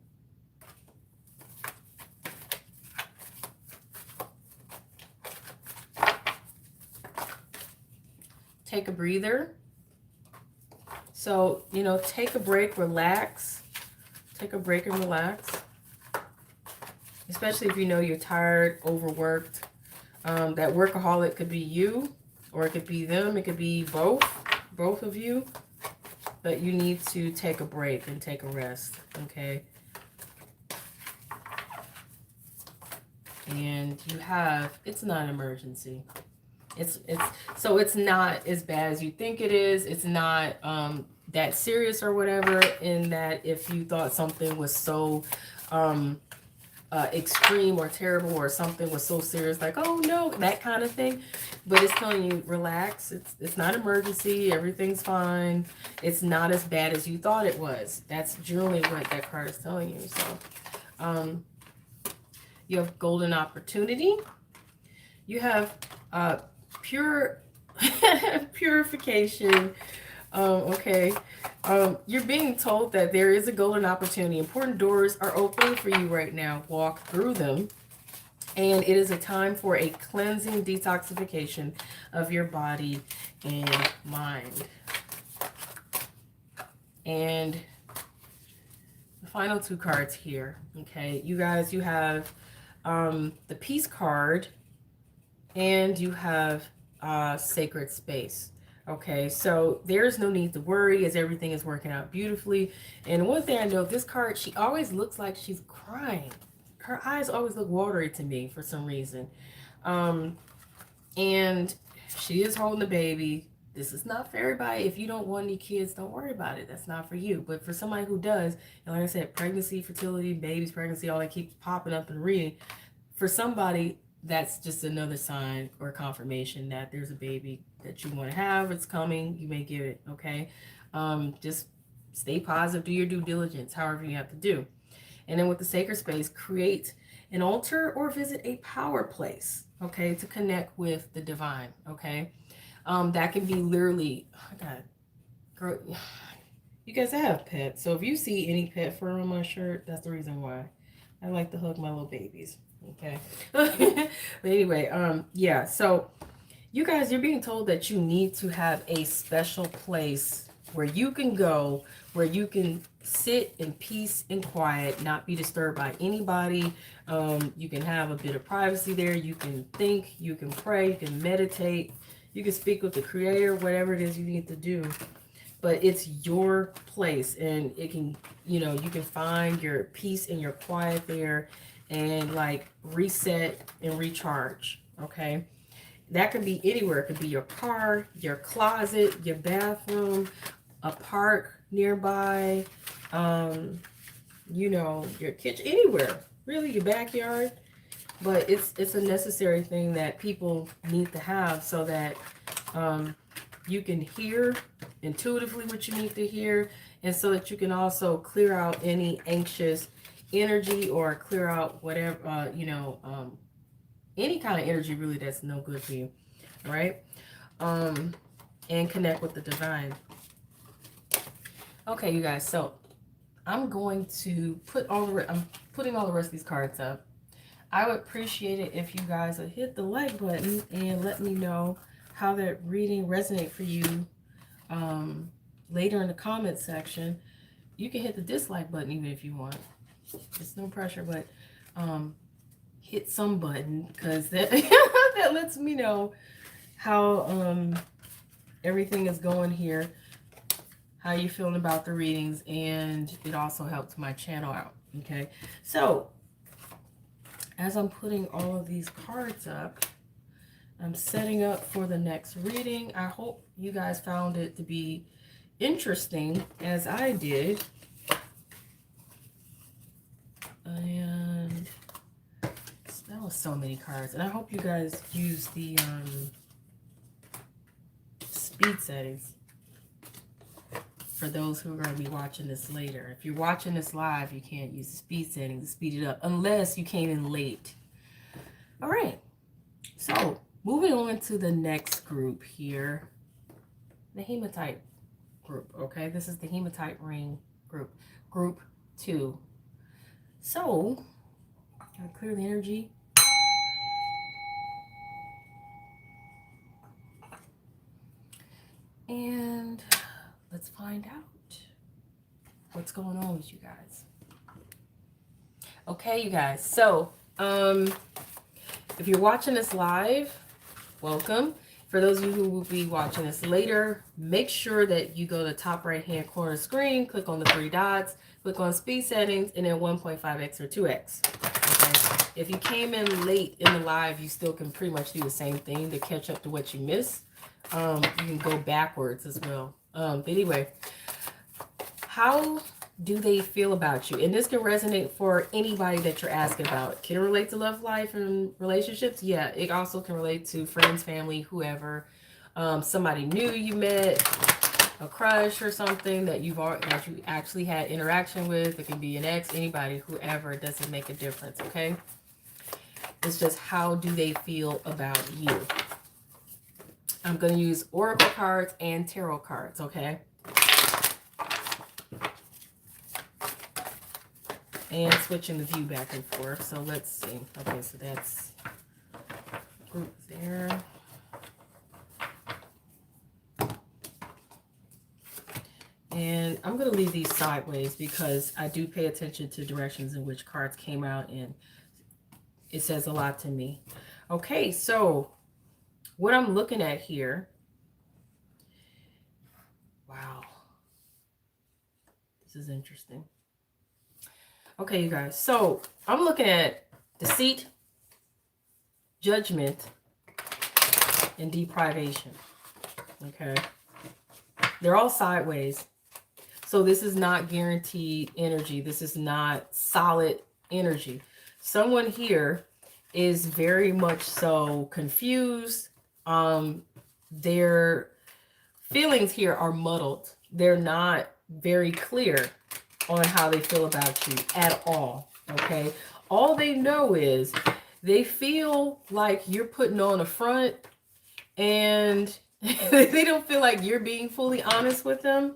Take a breather. So, you know, take a break, relax. Take a break and relax. Especially if you know you're tired, overworked. That workaholic could be you, or it could be them. It could be both of you. But you need to take a break and take a rest, okay? And you have, it's not an emergency. So it's not as bad as you think it is. It's not that serious or whatever, in that if you thought something was so extreme or terrible, or something was so serious, like, oh no, that kind of thing. But it's telling you, relax. It's not an emergency. Everything's fine. It's not as bad as you thought it was. That's generally what that card is telling you. So you have golden opportunity. You have purification. Okay. You're being told that there is a golden opportunity. Important doors are opening for you right now. Walk through them. And it is a time for a cleansing detoxification of your body and mind. And the final two cards here. Okay, you guys, you have the peace card, and you have sacred space. Okay, so there's no need to worry, as everything is working out beautifully. And one thing I know, this card, she always looks like she's crying. Her eyes always look watery to me for some reason. And she is holding the baby. This is not for everybody. If you don't want any kids, don't worry about it. That's not for you. But for somebody who does, and like I said, pregnancy, fertility, babies, pregnancy, all that keeps popping up and reading. For somebody, that's just another sign or confirmation that there's a baby that you want to have. It's coming. You may get it, okay? Just stay positive. Do your due diligence, however you have to do. And then with the sacred space, create an altar or visit a power place, okay, to connect with the divine, okay? That can be literally, oh God, girl, you guys have pets. So if you see any pet fur on my shirt, that's the reason why. I like to hug my little babies, okay? But anyway, yeah, so you guys, you're being told that you need to have a special place where you can go, where you can sit in peace and quiet, not be disturbed by anybody. You can have a bit of privacy there. You can think, you can pray, you can meditate, you can speak with the creator, whatever it is you need to do. But it's your place, and it can, you know, you can find your peace and your quiet there, and like reset and recharge, okay? That could be anywhere. It could be your car, your closet, your bathroom, a park nearby, you know, your kitchen, anywhere, really, your backyard. But it's a necessary thing that people need to have, so that you can hear intuitively what you need to hear, and so that you can also clear out any anxious energy, or clear out whatever, you know, any kind of energy really that's no good for you, right? And connect with the divine. Okay, you guys, so I'm going to put I'm putting all the rest of these cards up. I would appreciate it if you guys would hit the like button and let me know how that reading resonates for you later in the comment section. You can hit the dislike button even if you want. It's no pressure, but hit some button, because that that lets me know how everything is going here, how you feeling about the readings, and it also helps my channel out. Okay, so as I'm putting all of these cards up, I'm setting up for the next reading. I hope you guys found it to be interesting as I did. And that was so many cards. And I hope you guys use the speed settings for those who are going to be watching this later. If you're watching this live, you can't use the speed settings to speed it up unless you came in late. All right. So moving on to the next group here, the hematite group. Okay, this is the hematite ring group, group 2. So gotta clear the energy. And let's find out what's going on with you guys. Okay, you guys. So, if you're watching this live, welcome. For those of you who will be watching this later, make sure that you go to the top right-hand corner of the screen, click on the 3 dots, click on speed settings, and then 1.5x or 2x. Okay. If you came in late in the live, you still can pretty much do the same thing to catch up to what you missed. You can go backwards as well. But anyway, how do they feel about you? And this can resonate for anybody that you're asking about. Can it relate to love life and relationships? Yeah, it also can relate to friends, family, whoever. Somebody new you met, a crush or something that you actually had interaction with. It can be an ex, anybody, whoever. It doesn't make a difference, okay? It's just how do they feel about you? I'm going to use oracle cards and tarot cards, okay? And switching the view back and forth. So let's see. Okay, so that's group there. And I'm going to leave these sideways because I do pay attention to directions in which cards came out, and it says a lot to me. Okay, so what I'm looking at here. Wow. This is interesting. Okay, you guys. So I'm looking at deceit, judgment, and deprivation. Okay. They're all sideways. So this is not guaranteed energy. This is not solid energy. Someone here is very much so confused. Their feelings here are muddled. They're not very clear on how they feel about you at all. Okay. All they know is they feel like you're putting on a front, and they don't feel like you're being fully honest with them.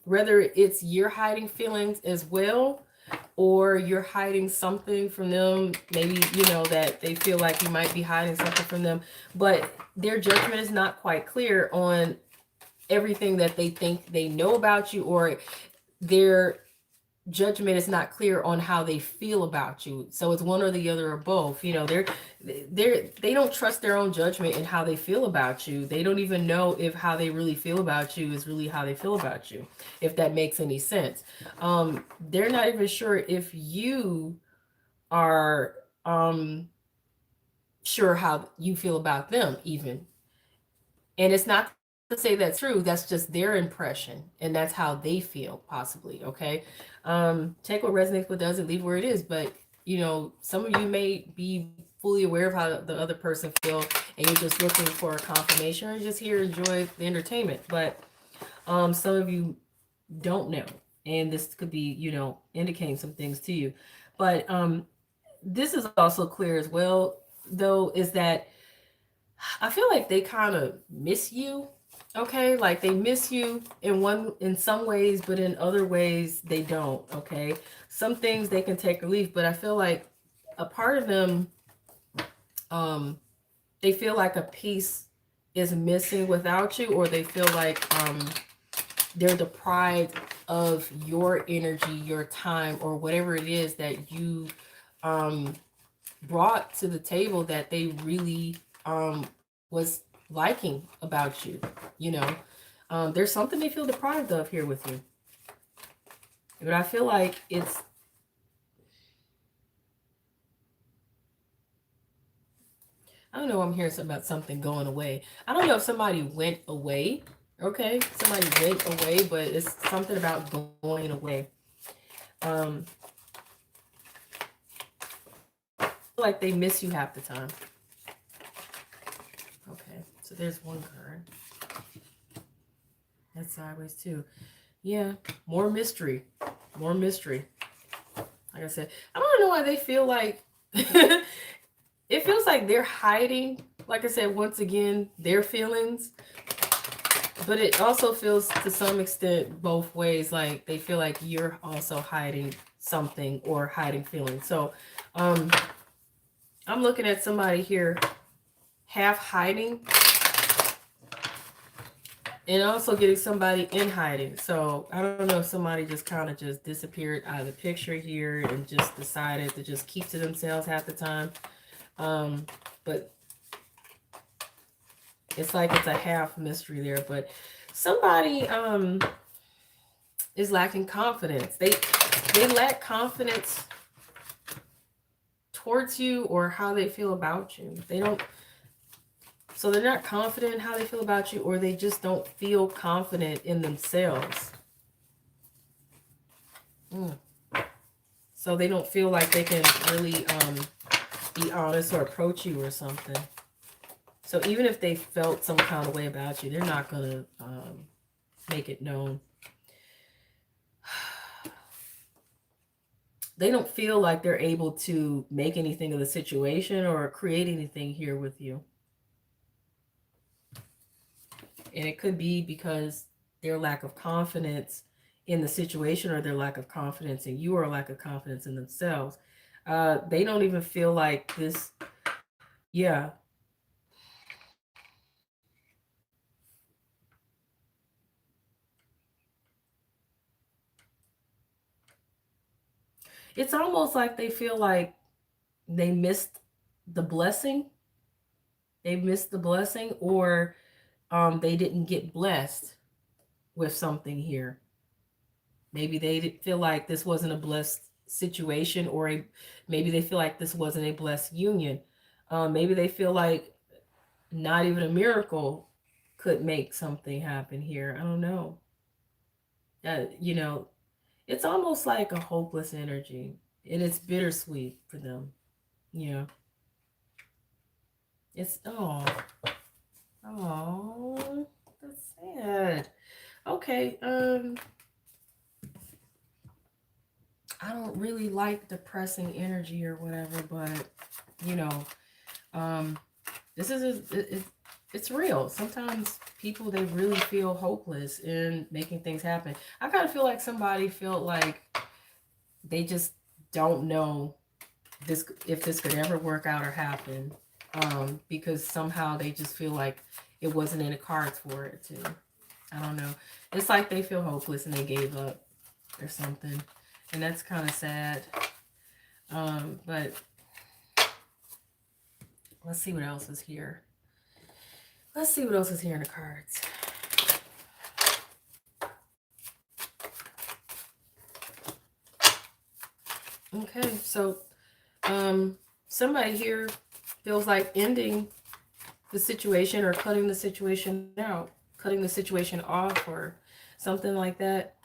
Whether it's you're hiding feelings as well, or you're hiding something from them, maybe, you know, that they feel like you might be hiding something from them, but their judgment is not quite clear on everything that they think they know about you, or their judgment is not clear on how they feel about you. So it's one or the other or both. You know, they don't trust their own judgment and how they feel about you. They don't even know if how they really feel about you is really how they feel about you, if that makes any sense. They're not even sure if you are sure how you feel about them even. And it's not to say that's true, that's just their impression, and that's how they feel, possibly. Okay. Take what resonates, what doesn't, leave where it is. But you know, some of you may be fully aware of how the other person feel, and you're just looking for a confirmation, or just here enjoy the entertainment. But some of you don't know, and this could be, you know, indicating some things to you. But this is also clear as well, though, is that I feel like they kind of miss you. Okay, like they miss you in some ways, but in other ways they don't. Okay, some things they can take or leave, but I feel like a part of them, they feel like a piece is missing without you, or they feel like they're deprived of your energy, your time, or whatever it is that you brought to the table that they really was liking about you. You know, there's something they feel deprived of here with you. But I feel like I don't know. I'm hearing something about something going away. I don't know if somebody went away. Okay, somebody went away, but it's something about going away. Um, feel like they miss you half the time. Okay, so there's one card. That's sideways too. Yeah, more mystery. More mystery. Like I said, I don't know why they feel like it feels like they're hiding, like I said, once again, their feelings. But it also feels to some extent both ways, like they feel like you're also hiding something or hiding feelings. So I'm looking at somebody here half hiding and also getting somebody in hiding. So I don't know if somebody just kind of just disappeared out of the picture here and just decided to just keep to themselves half the time. But it's like it's a half mystery there. But somebody is lacking confidence. They lack confidence towards you or how they feel about you. They don't. So they're not confident in how they feel about you, or they just don't feel confident in themselves. So they don't feel like they can really be honest or approach you or something. So even if they felt some kind of way about you, they're not going to make it known. They don't feel like they're able to make anything of the situation or create anything here with you. And it could be because their lack of confidence in the situation or their lack of confidence in you or lack of confidence in themselves. They don't even feel like this. Yeah. It's almost like they feel like they missed the blessing. They missed the blessing or they didn't get blessed with something here. Maybe they feel like this wasn't a blessed situation, or maybe they feel like this wasn't a blessed union. Maybe they feel like not even a miracle could make something happen here. I don't know. You know, it's almost like a hopeless energy, and it's bittersweet for them. Yeah, it's oh, that's sad. Okay, I don't really like depressing energy or whatever, but you know, um, this is it's real. Sometimes people they really feel hopeless in making things happen. I kind of feel like somebody felt like they just don't know this if this could ever work out or happen, because somehow they just feel like it wasn't in the cards for it to. I don't know. It's like they feel hopeless and they gave up or something, and that's kind of sad. But let's see what else is here. Let's see what else is here in the cards. Okay, so somebody here feels like ending the situation or cutting the situation out, cutting the situation off or something like that.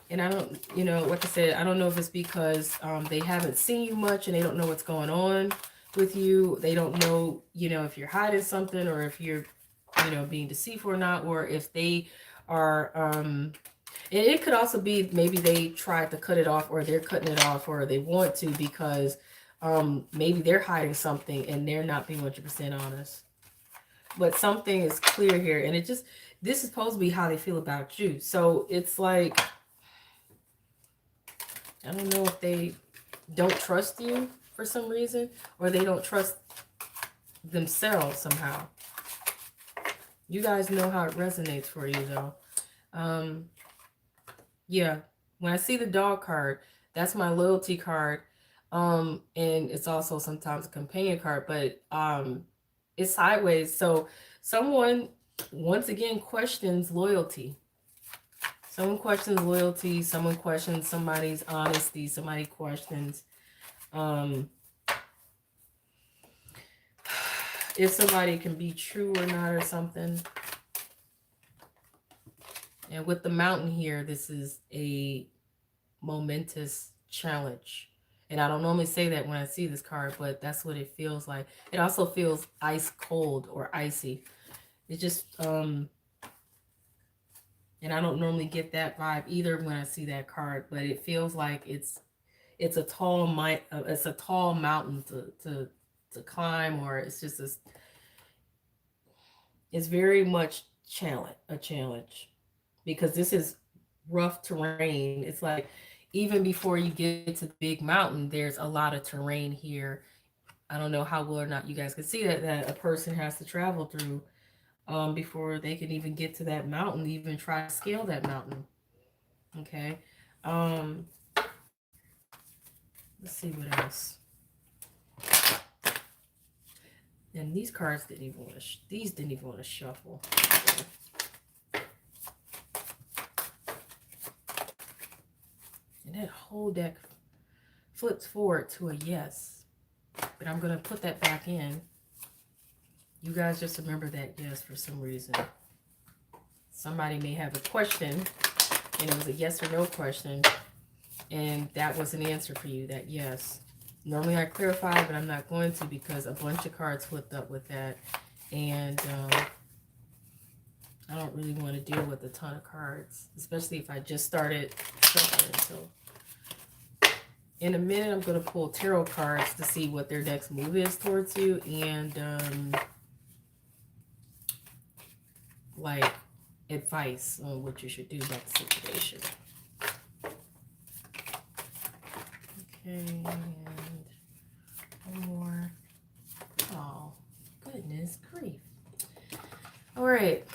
And I don't, like I said, I don't know if it's because they haven't seen you much and they don't know what's going on with you. They don't know, if you're hiding something or if you're, being deceitful or not, or if they are, and it could also be maybe they tried to cut it off or they're cutting it off or they want to because maybe they're hiding something and they're not being 100% honest. But something is clear here, and this is supposed to be how they feel about you. So it's like, I don't know if they don't trust you for some reason or they don't trust themselves somehow. You guys know how it resonates for you though. Yeah, when I see the dog card, that's my loyalty card. And it's also sometimes a companion card, but it's sideways. So someone once again questions loyalty. Someone questions loyalty, someone questions somebody's honesty, somebody questions if somebody can be true or not or something. And with the mountain here, this is a momentous challenge. And I don't normally say that when I see this card, but that's what it feels like. It also feels ice cold or icy. It just and I don't normally get that vibe either when I see that card, but it feels like it's a tall mountain to climb, or it's just this, it's very much a challenge because this is rough terrain. It's like even before you get to the big mountain, there's a lot of terrain here. I don't know how well or not you guys can see that a person has to travel through before they can even get to that mountain, even try to scale that mountain. Okay. Um, let's see what else. And these cards didn't even want to. These didn't even want to shuffle. And that whole deck flips forward to a yes. But I'm gonna put that back in. You guys just remember that yes for some reason. Somebody may have a question, and it was a yes or no question, and that was an answer for you. That yes. Normally I clarify, but I'm not going to because a bunch of cards flipped up with that, and I don't really want to deal with a ton of cards, especially if I just started shuffling. So in a minute, I'm going to pull tarot cards to see what their next move is towards you, and like advice on what you should do about the situation. Okay, and one more. Oh, goodness grief. All right.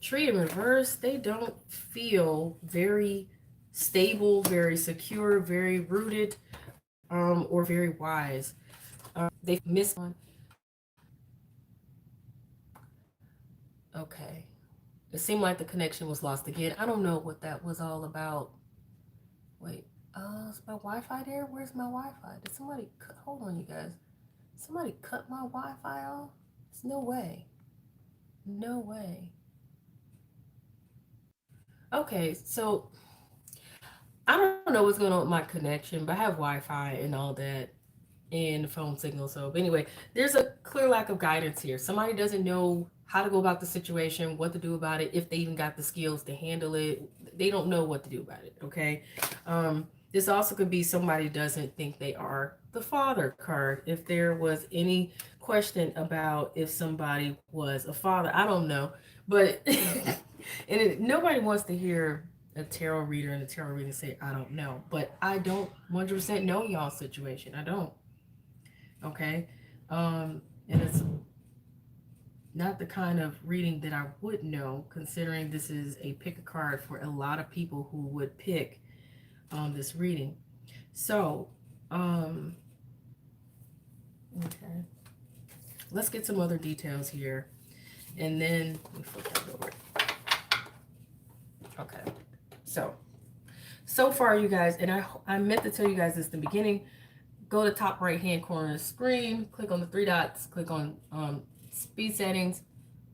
Tree in reverse, they don't feel very stable, very secure, very rooted, or very wise. They missed one. Okay. It seemed like the connection was lost again. I don't know what that was all about. Wait, is my Wi-Fi there? Where's my Wi-Fi? Did somebody cut? Hold on, you guys. Somebody cut my Wi-Fi off? There's no way. No way. Okay, so I don't know what's going on with my connection, but I have Wi-Fi and all that and the phone signal. So but anyway, there's a clear lack of guidance here. Somebody doesn't know how to go about the situation, what to do about it, if they even got the skills to handle it. They don't know what to do about it. Okay. This also could be somebody doesn't think they are the father card. If there was any question about if somebody was a father, I don't know, but nobody wants to hear a tarot reader and a tarot reader say, I don't know, but I don't 100% know y'all's situation. I don't. Okay. And it's not the kind of reading that I would know, considering this is a pick a card for a lot of people who would pick this reading. So, okay. Let's get some other details here. And then, let me flip that over. Okay. So far, you guys, and I meant to tell you guys this in the beginning, go to the top right hand corner of the screen, click on the three dots, click on speed settings,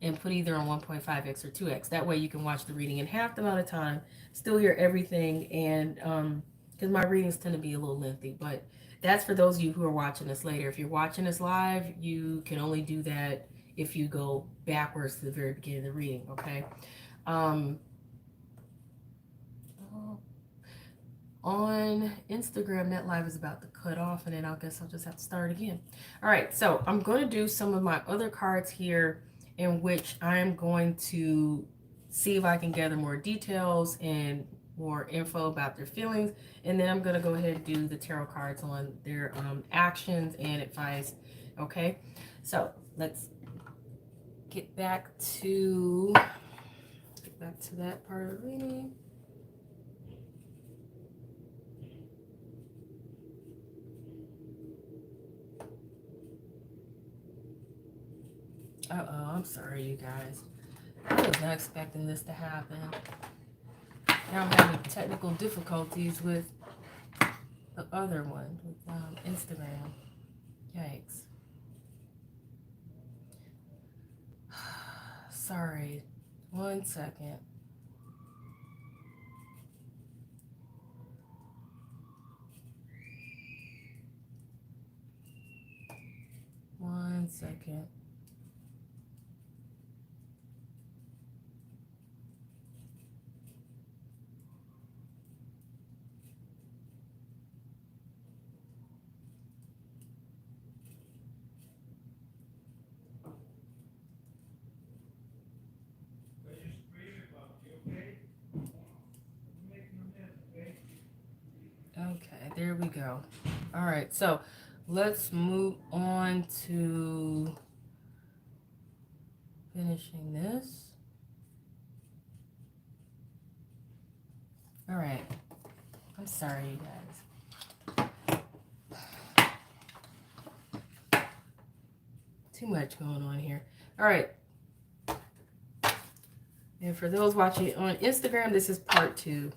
and put either on 1.5x or 2x. That way you can watch the reading in half the amount of time, still hear everything, and because my readings tend to be a little lengthy, but that's for those of you who are watching this later. If you're watching this live, you can only do that if you go backwards to the very beginning of the reading, okay? On Instagram, that live is about to cut off, and then I guess I'll just have to start again. All right, so I'm going to do some of my other cards here in which I'm going to see if I can gather more details and more info about their feelings, and then I'm going to go ahead and do the tarot cards on their actions and advice. Okay, so let's get back to that part of the reading. Uh-oh, I'm sorry, you guys. I was not expecting this to happen. Now I'm having technical difficulties with the other one, with Instagram. Yikes. sorry. 1 second. One second. Okay, there we go. All right, so let's move on to finishing this. All right. I'm sorry, you guys. Too much going on here. All right. And for those watching on Instagram, this is part 2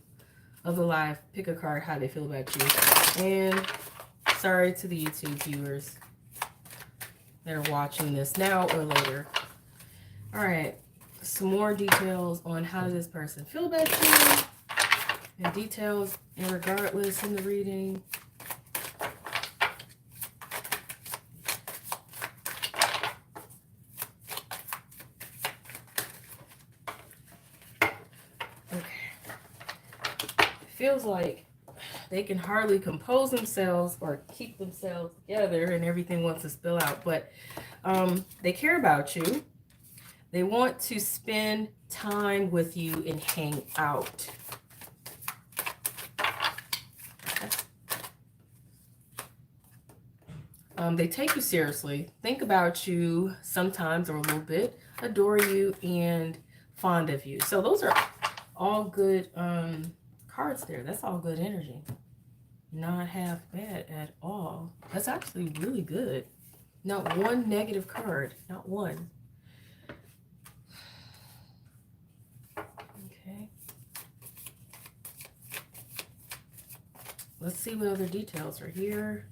of the live. Pick a card, how they feel about you. And sorry to the YouTube viewers that are watching this now or later. All right. Some more details on how does this person feel about you. And details and regardless in the reading. Feels like they can hardly compose themselves or keep themselves together and everything wants to spill out. But they care about you. They want to spend time with you and hang out. They take you seriously, think about you sometimes or a little bit, adore you, and fond of you. So those are all good cards there. That's all good energy. Not half bad at all. That's actually really good. Not one negative card. Not one. Okay. Let's see what other details are here.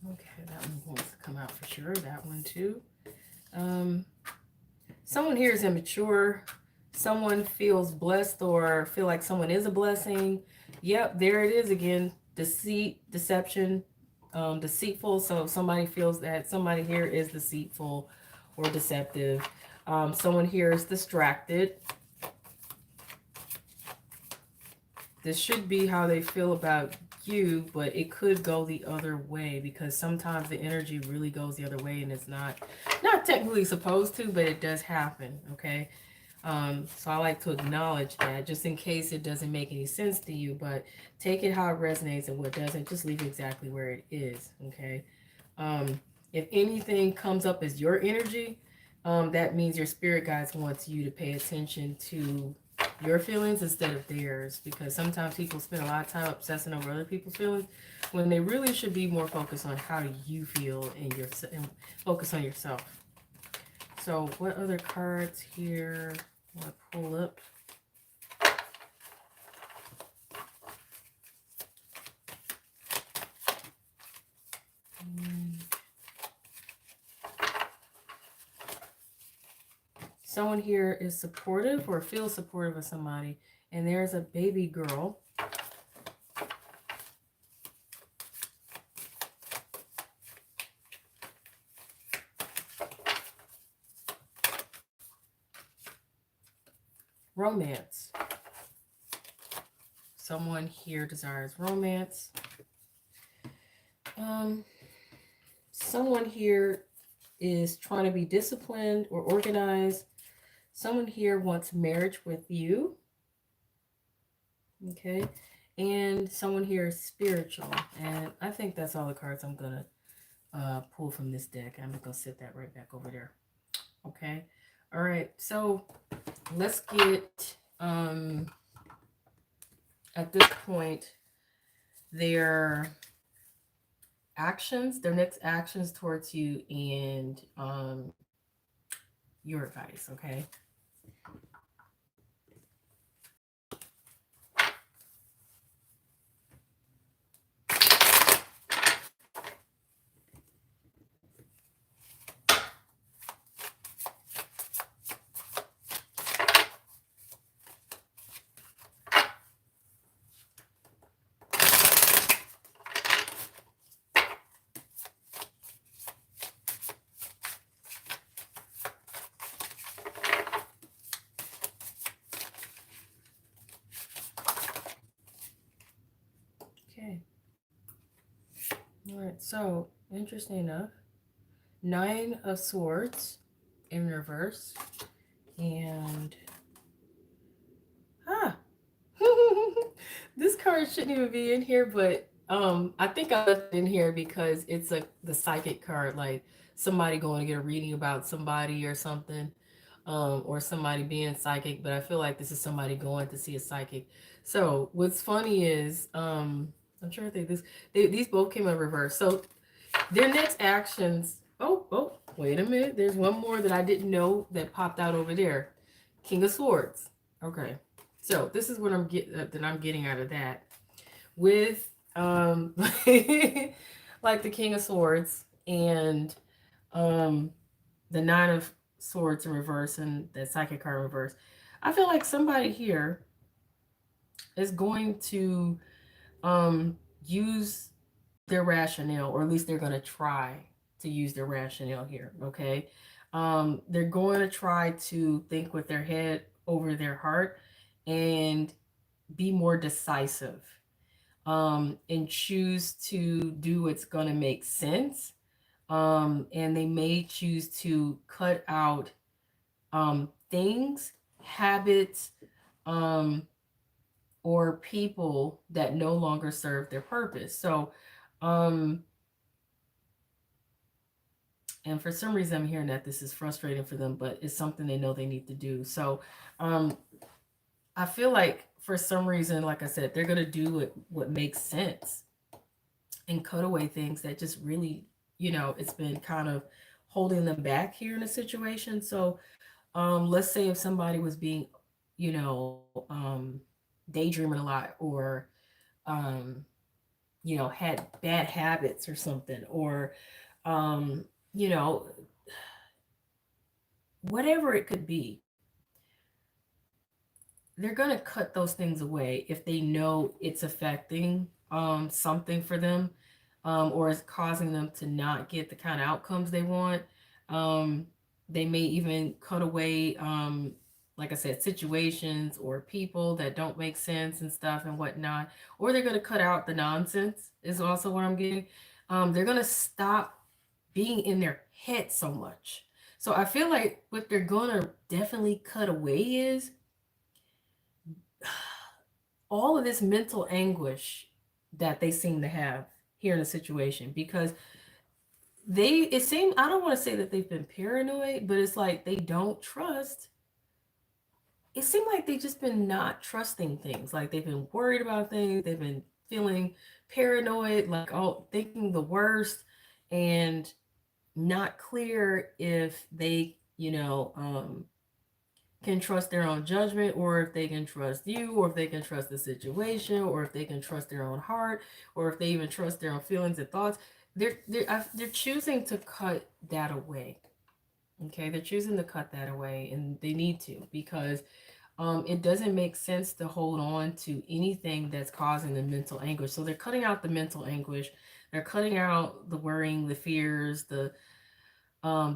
Okay, that one wants to come out for sure. That one too. Someone here is immature. Someone feels blessed or feel like someone is a blessing. Yep, there it is again. Deceit, deception, deceitful. So if somebody feels that somebody here is deceitful or deceptive. Someone here is distracted. This should be how they feel about you, but it could go the other way because sometimes the energy really goes the other way and it's not technically supposed to, but it does happen. Okay. So I like to acknowledge that just in case it doesn't make any sense to you, but take it how it resonates, and what doesn't, just leave it exactly where it is. Okay. If anything comes up as your energy, that means your spirit guides wants you to pay attention to your feelings instead of theirs, because sometimes people spend a lot of time obsessing over other people's feelings when they really should be more focused on how you feel and focus on yourself. So what other cards here I want to pull up? Someone here is supportive or feels supportive of somebody, and there's a baby girl. Romance. Someone here desires romance. Someone here is trying to be disciplined or organized. Someone here wants marriage with you. Okay. And someone here is spiritual. And I think that's all the cards I'm going to pull from this deck. I'm going to sit that right back over there. Okay. All right. So let's get at this point, their actions, their next actions towards you, and your advice. Okay. Okay. All right. So interesting enough, Nine of Swords in reverse, and ah, this card shouldn't even be in here, but I think I left it in here because it's like the psychic card, like somebody going to get a reading about somebody or something, or somebody being psychic. But I feel like this is somebody going to see a psychic. So what's funny is I'm trying to think these both came in reverse. So their next actions. Oh, wait a minute. There's one more that I didn't know that popped out over there. King of Swords. Okay. So this is what I'm getting out of that. With like the King of Swords and um the Nine of Swords in reverse and the Psychic card in reverse. I feel like somebody here is going to use their rationale, or at least they're going to try to use their rationale here. Okay. They're going to try to think with their head over their heart and be more decisive, and choose to do what's going to make sense. And they may choose to cut out things, habits, um, or people that no longer serve their purpose. So, um, and for some reason, I'm hearing that this is frustrating for them, but it's something they know they need to do. So, um, I feel like for some reason, like I said, they're gonna do what makes sense and cut away things that just really, it's been kind of holding them back here in a situation. So, let's say if somebody was being, daydreaming a lot, or um, had bad habits or something, or um, you know, whatever it could be, they're going to cut those things away if they know it's affecting something for them, or is causing them to not get the kind of outcomes they want. um, they may even cut away, like I said, situations or people that don't make sense and stuff and whatnot, or they're going to cut out the nonsense is also what I'm getting. They're going to stop being in their head so much. So I feel like what they're going to definitely cut away is all of this mental anguish that they seem to have here in the situation, because it seems, I don't want to say that they've been paranoid, but it's like they don't trust. It seemed like they've just been not trusting things. Like they've been worried about things. They've been feeling paranoid, like, oh, thinking the worst, and not clear if they, can trust their own judgment, or if they can trust you, or if they can trust the situation, or if they can trust their own heart, or if they even trust their own feelings and thoughts. They're choosing to cut that away. Okay, they're choosing to cut that away, and they need to, because it doesn't make sense to hold on to anything that's causing the mental anguish. So they're cutting out the mental anguish. They're cutting out the worrying, the fears, the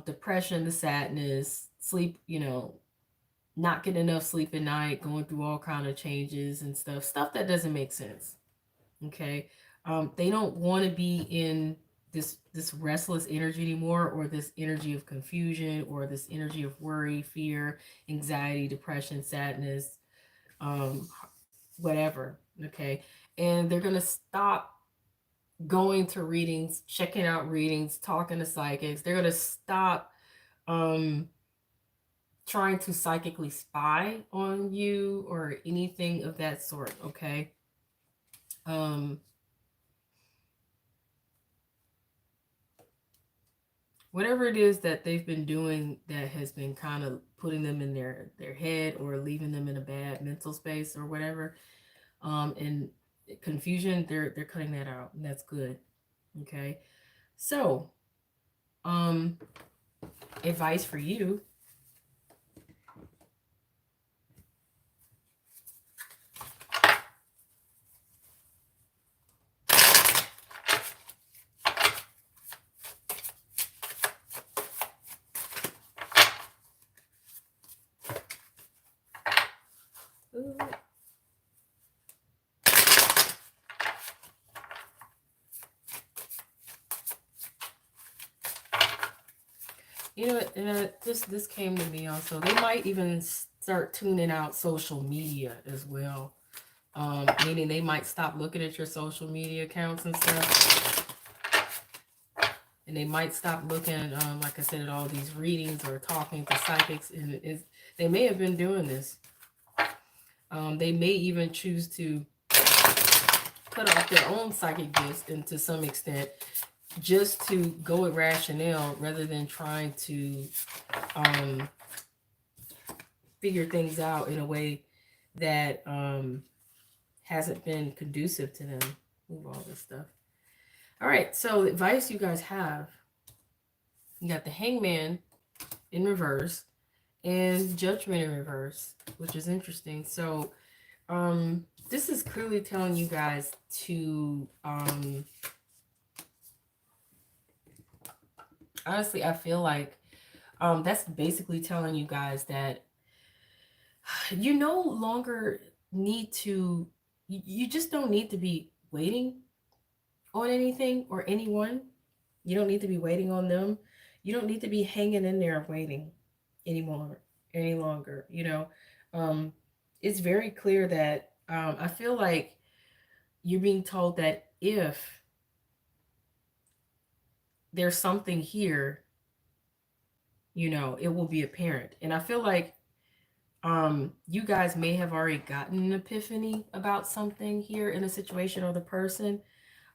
depression, the sadness, sleep, not getting enough sleep at night, going through all kind of changes and stuff that doesn't make sense. Okay. They don't want to be in this restless energy anymore, or this energy of confusion, or this energy of worry, fear, anxiety, depression, sadness, um, whatever. Okay. And they're gonna stop going to readings, checking out readings, talking to psychics. They're gonna stop um trying to psychically spy on you or anything of that sort. Okay. Um, whatever it is that they've been doing that has been kind of putting them in their head or leaving them in a bad mental space or whatever, and confusion, they're cutting that out, and that's good. Okay. So, um, advice for you. Ooh. You know, this came to me also. They might even start tuning out social media as well. Meaning they might stop looking at your social media accounts and stuff, and they might stop looking, like I said, at all these readings or talking to psychics. And they may have been doing this. They may even choose to cut off their own psychic gifts, and to some extent, just to go with rationale rather than trying to figure things out in a way that hasn't been conducive to them. Move all this stuff. All right, so the advice you guys have, you got the Hangman in reverse and Judgment in reverse, which is interesting. So this is clearly telling you guys to honestly, I feel like that's basically telling you guys that you no longer need to, you just don't need to be waiting on anything or anyone. You don't need to be waiting on them. You don't need to be hanging in there waiting anymore, any longer. You know, it's very clear that I feel like you're being told that if there's something here, you know, it will be apparent. And I feel like you guys may have already gotten an epiphany about something here in a situation or the person.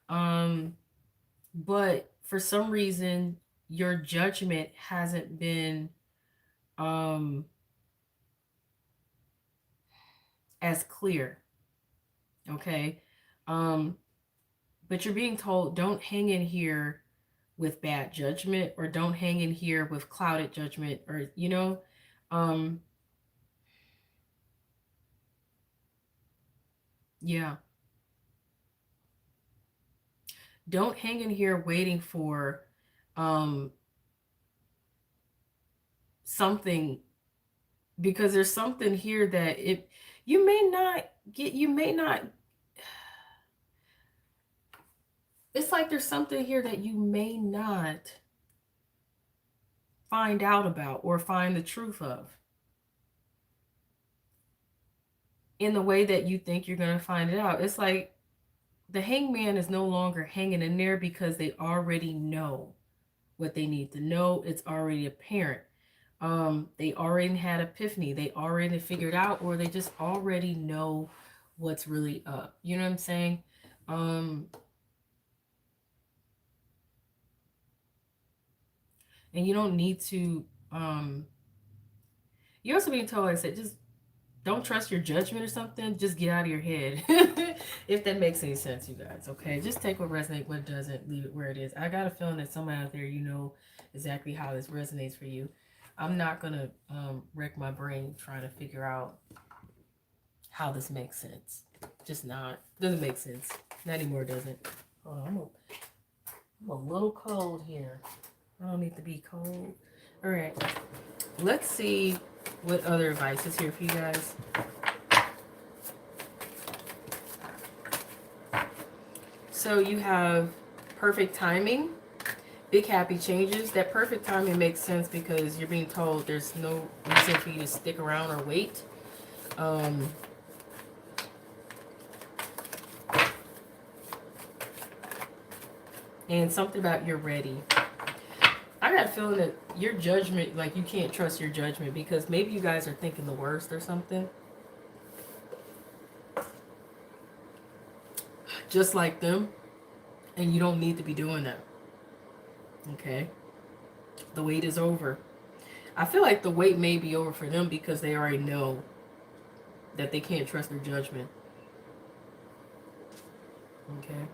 But for some reason, your judgment hasn't been as clear. Okay. But you're being told, don't hang in here with bad judgment, or don't hang in here with clouded judgment, or, you know, yeah. Don't hang in here waiting for um, something, because there's something here that you may not get, you may not, it's like there's something here that you may not find out about or find the truth of in the way that you think you're going to find it out. It's like the Hangman is no longer hanging in there because they already know what they need to know. It's already apparent. They already had epiphany. They already figured out, or they just already know what's really up. You know what I'm saying? And you don't need to, you're also being told, like I said, just don't trust your judgment or something. Just get out of your head. If that makes any sense, you guys. Okay, just take what resonates, what doesn't, leave it where it is. I got a feeling that someone out there, you know exactly how this resonates for you. I'm not gonna wreck my brain trying to figure out how this makes sense. Just not. Doesn't make sense. Not anymore, does it? Hold on, I'm a little cold here. I don't need to be cold. All right, let's see what other advice is here for you guys. So you have perfect timing, big happy changes. That perfect timing makes sense because you're being told there's no reason for you to stick around or wait. And something about you're ready. I got a feeling that your judgment, like you can't trust your judgment because maybe you guys are thinking the worst or something. just like them, and you don't need to be doing that. Okay? The wait is over. I feel like the wait may be over for them because they already know that they can't trust their judgment. Okay?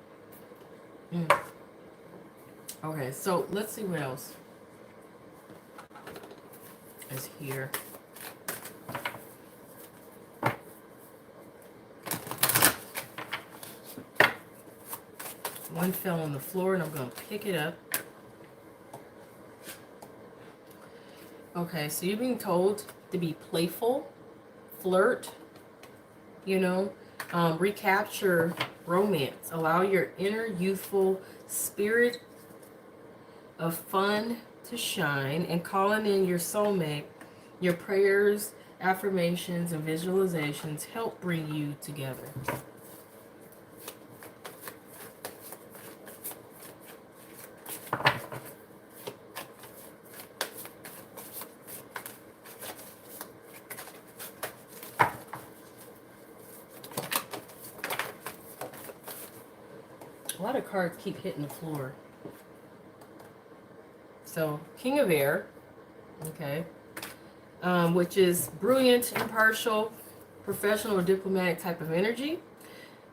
Okay, so let's see what else is here. One fell on the floor and I'm going to pick it up. Okay, so you're being told to be playful, flirt, recapture romance. Allow your inner youthful spirit of fun to shine, and calling in your soulmate. Your prayers, affirmations, and visualizations help bring you together. A lot of cards keep hitting the floor. So, King of Air, okay, which is brilliant, impartial, professional, or diplomatic type of energy.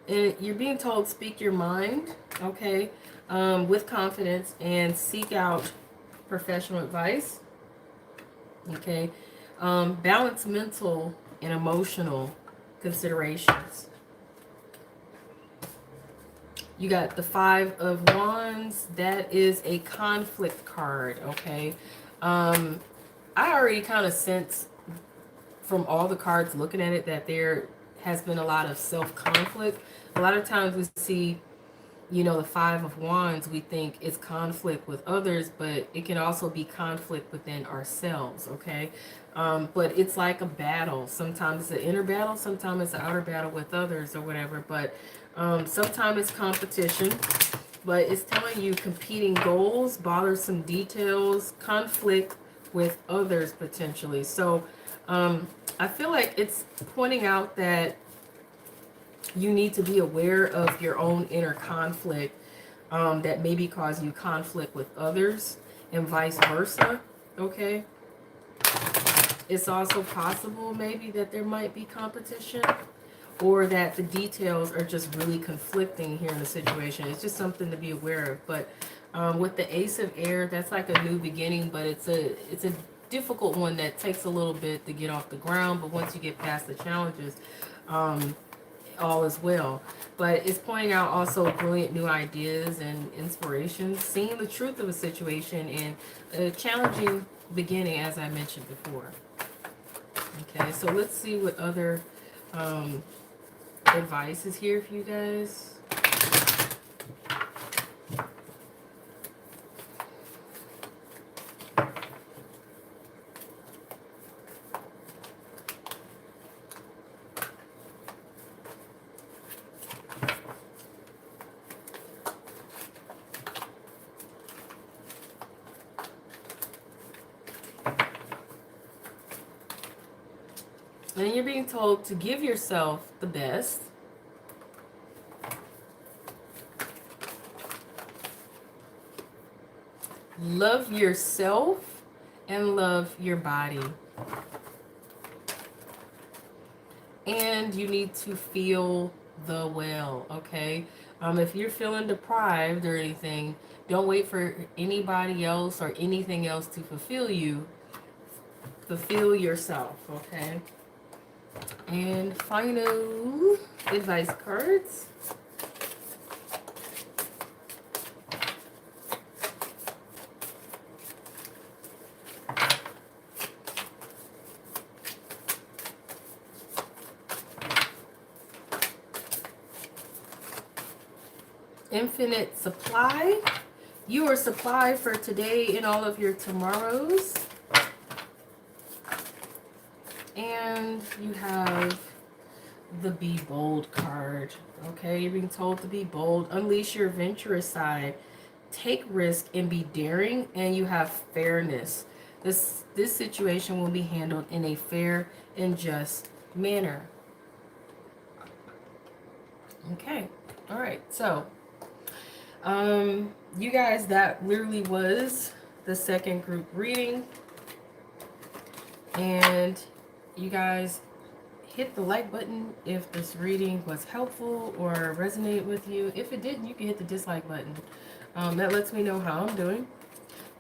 And you're being told speak your mind, okay, with confidence, and seek out professional advice, okay. Balance mental and emotional considerations. You got the Five of Wands. That is a conflict card, okay? I already kind of sense from all the cards looking at it that there has been a lot of self-conflict. A lot of times we see, the Five of Wands, we think it's conflict with others, but it can also be conflict within ourselves, okay? But it's like a battle. Sometimes it's an inner battle, sometimes it's an outer battle with others or whatever, but sometimes it's competition, but it's telling you competing goals, bothersome details, conflict with others potentially. So I feel like it's pointing out that you need to be aware of your own inner conflict that maybe cause you conflict with others and vice versa, okay? It's also possible maybe that there might be competition, or that the details are just really conflicting here in the situation. It's just something to be aware of. But with the Ace of Air, that's like a new beginning, but it's a difficult one that takes a little bit to get off the ground. But once you get past the challenges, all is well. But it's pointing out also brilliant new ideas and inspirations, seeing the truth of a situation, and a challenging beginning, as I mentioned before. Okay, so let's see what other advice is here for you guys. And you're being told to give yourself the best. Love yourself and love your body. And you need to feel the well, okay? If you're feeling deprived or anything, don't wait for anybody else or anything else to fulfill you. Fulfill yourself, okay? And final advice cards. Infinite supply. You are supplied for today and all of your tomorrows. And you have the Be Bold card. Okay, you're being told to be bold. Unleash your adventurous side. Take risk and be daring. And you have fairness. This situation will be handled in a fair and just manner. Okay. All right, so you guys, that literally was the second group reading, and you guys hit the like button if this reading was helpful or resonated with you. If it didn't, you can hit the dislike button. That lets me know how I'm doing.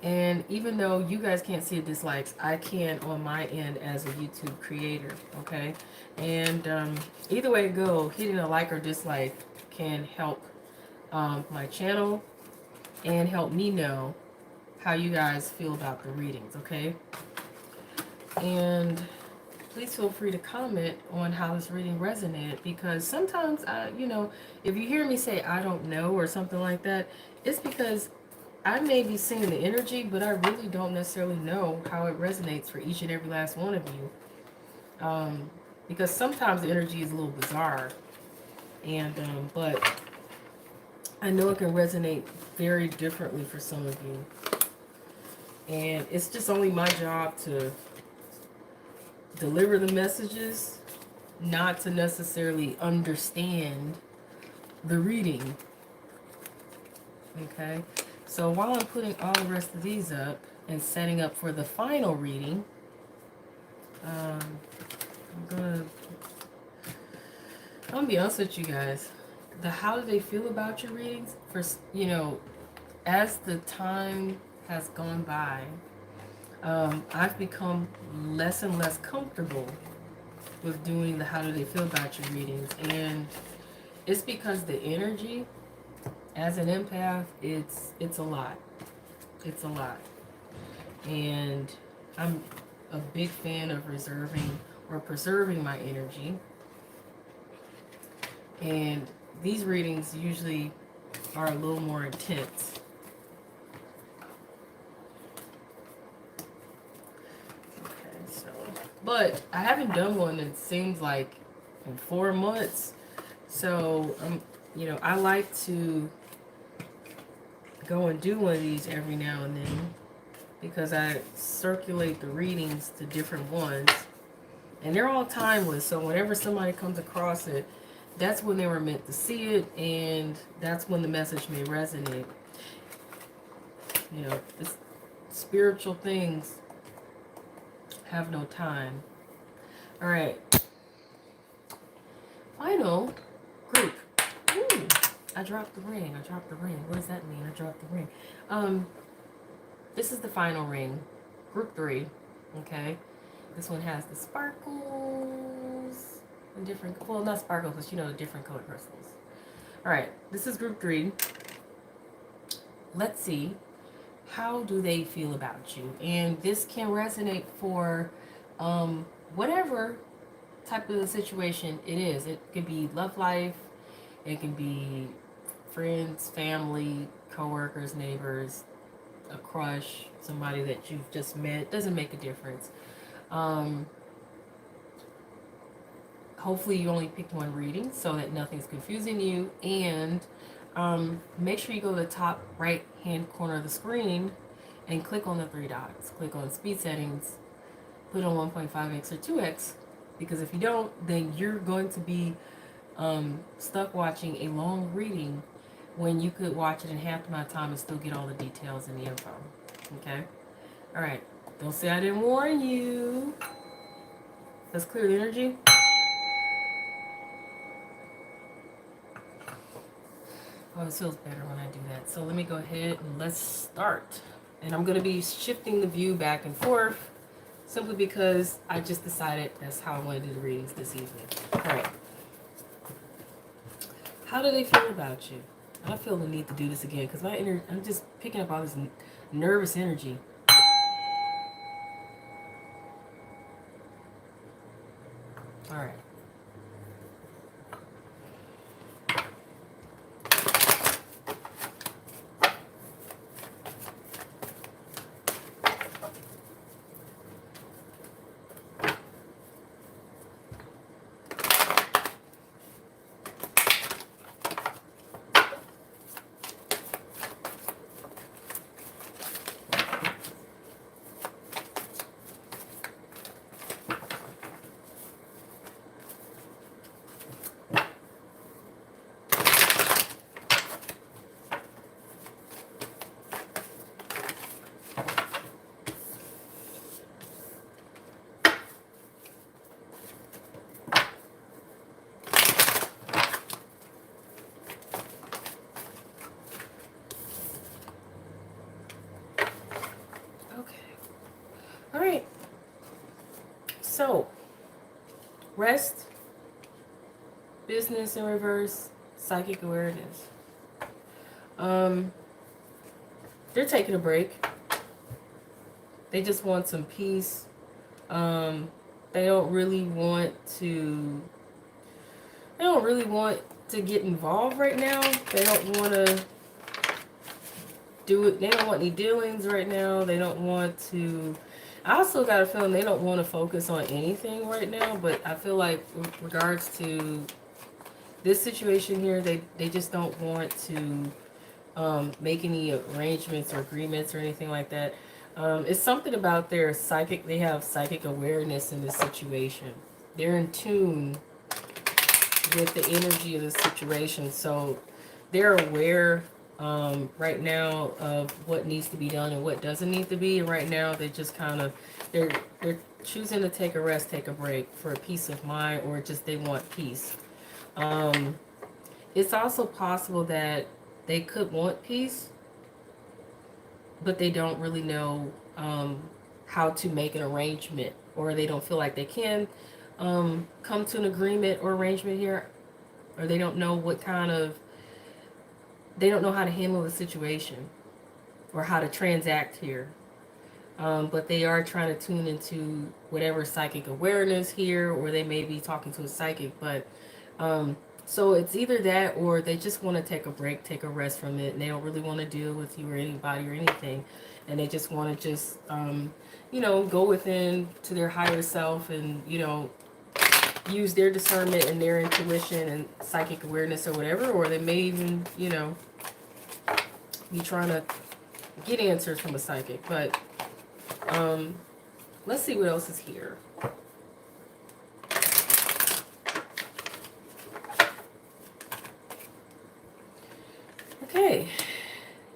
And even though you guys can't see the dislikes, I can on my end as a YouTube creator, okay? And either way it go, hitting a like or dislike can help my channel and help me know how you guys feel about the readings, okay? And please feel free to comment on how this reading resonated, because sometimes, if you hear me say I don't know or something like that, it's because I may be seeing the energy, but I really don't necessarily know how it resonates for each and every last one of you. Because sometimes the energy is a little bizarre, and but I know it can resonate very differently for some of you. And it's just only my job to deliver the messages, not to necessarily understand the reading. Okay? So while I'm putting all the rest of these up and setting up for the final reading, I'm gonna be honest with you guys. How do they feel about your readings? For as the time has gone by, I've become less and less comfortable with doing the how do they feel about your readings, and it's because the energy as an empath, it's a lot. It's a lot. And I'm a big fan of reserving or preserving my energy. And these readings usually are a little more intense. Okay, so, but I haven't done one, it seems like, in 4 months. So, I like to go and do one of these every now and then, because I circulate the readings to different ones, and they're all timeless. So whenever somebody comes across it, that's when they were meant to see it, and that's when the message may resonate. It's, spiritual things have no time. All right, final group. Ooh, I dropped the ring. What does that mean? I dropped the ring. This is the final ring, group 3. Okay, this one has the sparkles and different, well, not sparkles, but the different color crystals. All right, this is group 3. Let's see, how do they feel about you? And this can resonate for whatever type of situation it is. It could be love life, it can be friends, family, co-workers, neighbors, a crush, somebody that you've just met. It doesn't make a difference. Hopefully you only picked one reading so that nothing's confusing you. And make sure you go to the top right hand corner of the screen and click on the 3 dots. Click on speed settings, put on 1.5x or 2x, because if you don't, then you're going to be stuck watching a long reading when you could watch it in half the amount of time and still get all the details and the info. Okay? Alright. Don't say I didn't warn you. Let's clear the energy. Oh, it feels better when I do that. So let me go ahead and let's start. And I'm going to be shifting the view back and forth, simply because I just decided that's how I want to do the readings this evening. Alright. How do they feel about you? I feel the need to do this again because I'm just picking up all this nervous energy. All right. So, rest, business in reverse, psychic awareness. They're taking a break. They just want some peace. They don't really want to. They don't really want to get involved right now. They don't want to do it. They don't want any dealings right now. They don't want to. I also got a feeling they don't want to focus on anything right now. But I feel like with regards to this situation here, they just don't want to make any arrangements or agreements or anything like that. It's something about their psychic. They have psychic awareness in this situation. They're in tune with the energy of the situation, so they're aware right now of what needs to be done and what doesn't need to be. And right now, they just kind of they're choosing to take a rest, take a break for a peace of mind, or just they want peace. It's also possible that they could want peace, but they don't really know how to make an arrangement, or they don't feel like they can come to an agreement or arrangement here, or they don't know what kind of, they don't know how to handle the situation or how to transact here. But they are trying to tune into whatever psychic awareness here, or they may be talking to a psychic, but so it's either that or they just want to take a break, take a rest from it, and they don't really want to deal with you or anybody or anything. And they just want to just, you know, go within to their higher self and, you know, use their discernment and their intuition and psychic awareness or whatever. Or they may even, you know, be trying to get answers from a psychic. But let's see what else is here. Okay,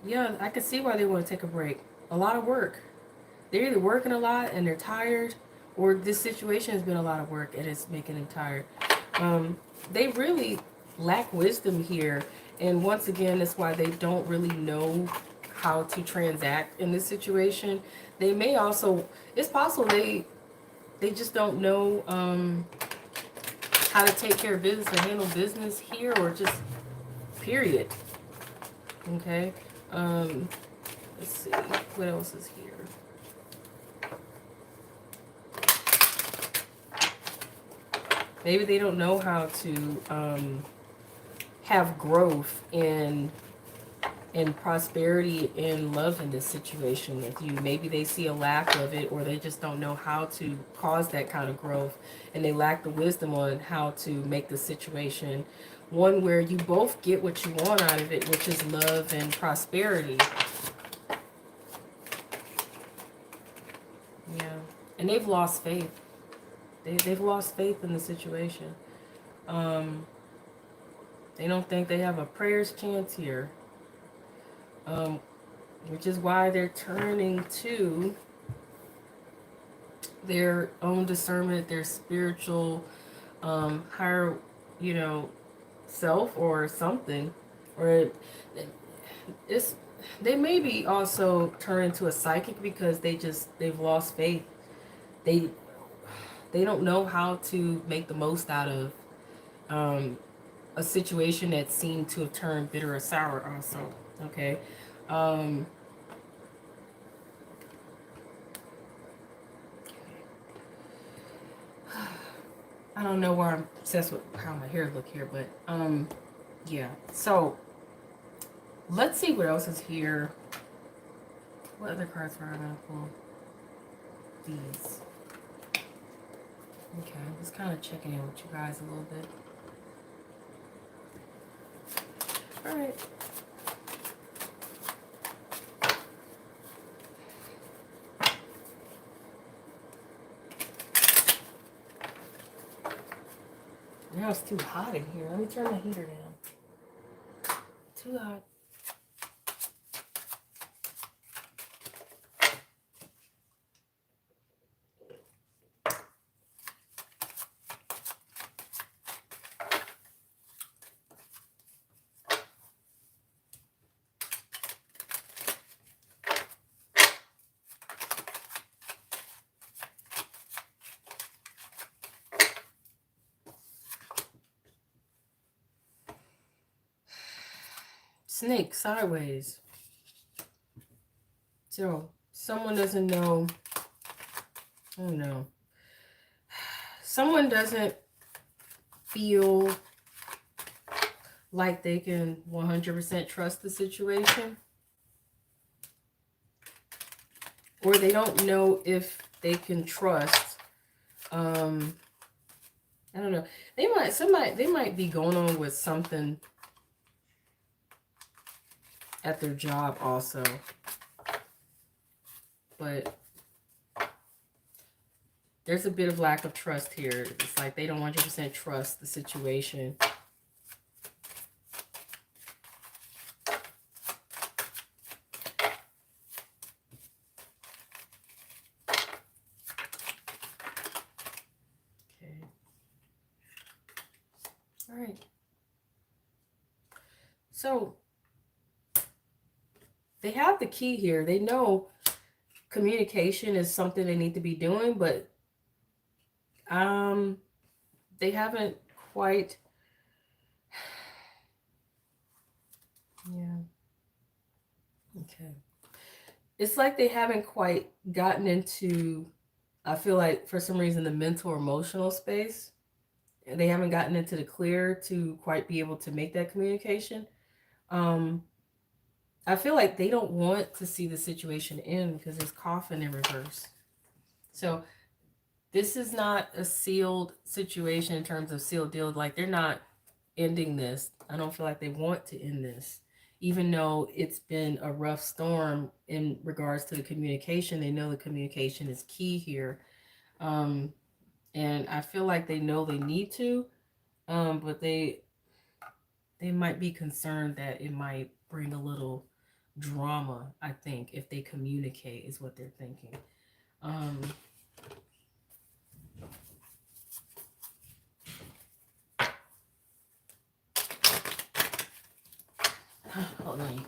yeah, I can see why they want to take a break. A lot of work. They're either working a lot and they're tired, or this situation has been a lot of work and it's making them tired. They really lack wisdom here, and once again, that's why they don't really know how to transact in this situation. They may also, it's possible they just don't know how to take care of business or handle business here, or just period. Okay, let's see, what else is here? Maybe they don't know how to have growth and prosperity and love in this situation with you. Maybe they see a lack of it, or they just don't know how to cause that kind of growth, and they lack the wisdom on how to make the situation one where you both get what you want out of it, which is love and prosperity. Yeah, and they've lost faith. They've lost faith in the situation. They don't think they have a prayer's chance here, which is why they're turning to their own discernment, their spiritual, higher, you know, self or something. Or it's, they may be also turning to a psychic because they've lost faith. They don't know how to make the most out of a situation that seemed to have turned bitter or sour also. Okay. I don't know why I'm obsessed with how my hair look here, but yeah. So let's see what else is here. What other cards are I gonna pull? These. Okay, just kind of checking in with you guys a little bit. All right. Now it's too hot in here. Let me turn the heater down. Too hot. Snake sideways. So someone doesn't know. Oh no. Someone doesn't feel like they can 100% trust the situation. Or they don't know if they can trust. I don't know. They might be going on with something at their job also. But there's a bit of lack of trust here. It's like they don't 100% trust the situation. Okay. All right. So they have the key here. They know communication is something they need to be doing, but they haven't quite. Yeah. Okay. It's like they haven't quite gotten into, I feel like for some reason, the mental or emotional space. They haven't gotten into the clear to quite be able to make that communication. I feel like they don't want to see the situation end because it's coffin in reverse. So this is not a sealed situation in terms of sealed deal. Like they're not ending this. I don't feel like they want to end this. Even though it's been a rough storm in regards to the communication, they know the communication is key here. And I feel like they know they need to, but they might be concerned that it might bring a little drama, I think, if they communicate, is what they're thinking. Hold on, you guys.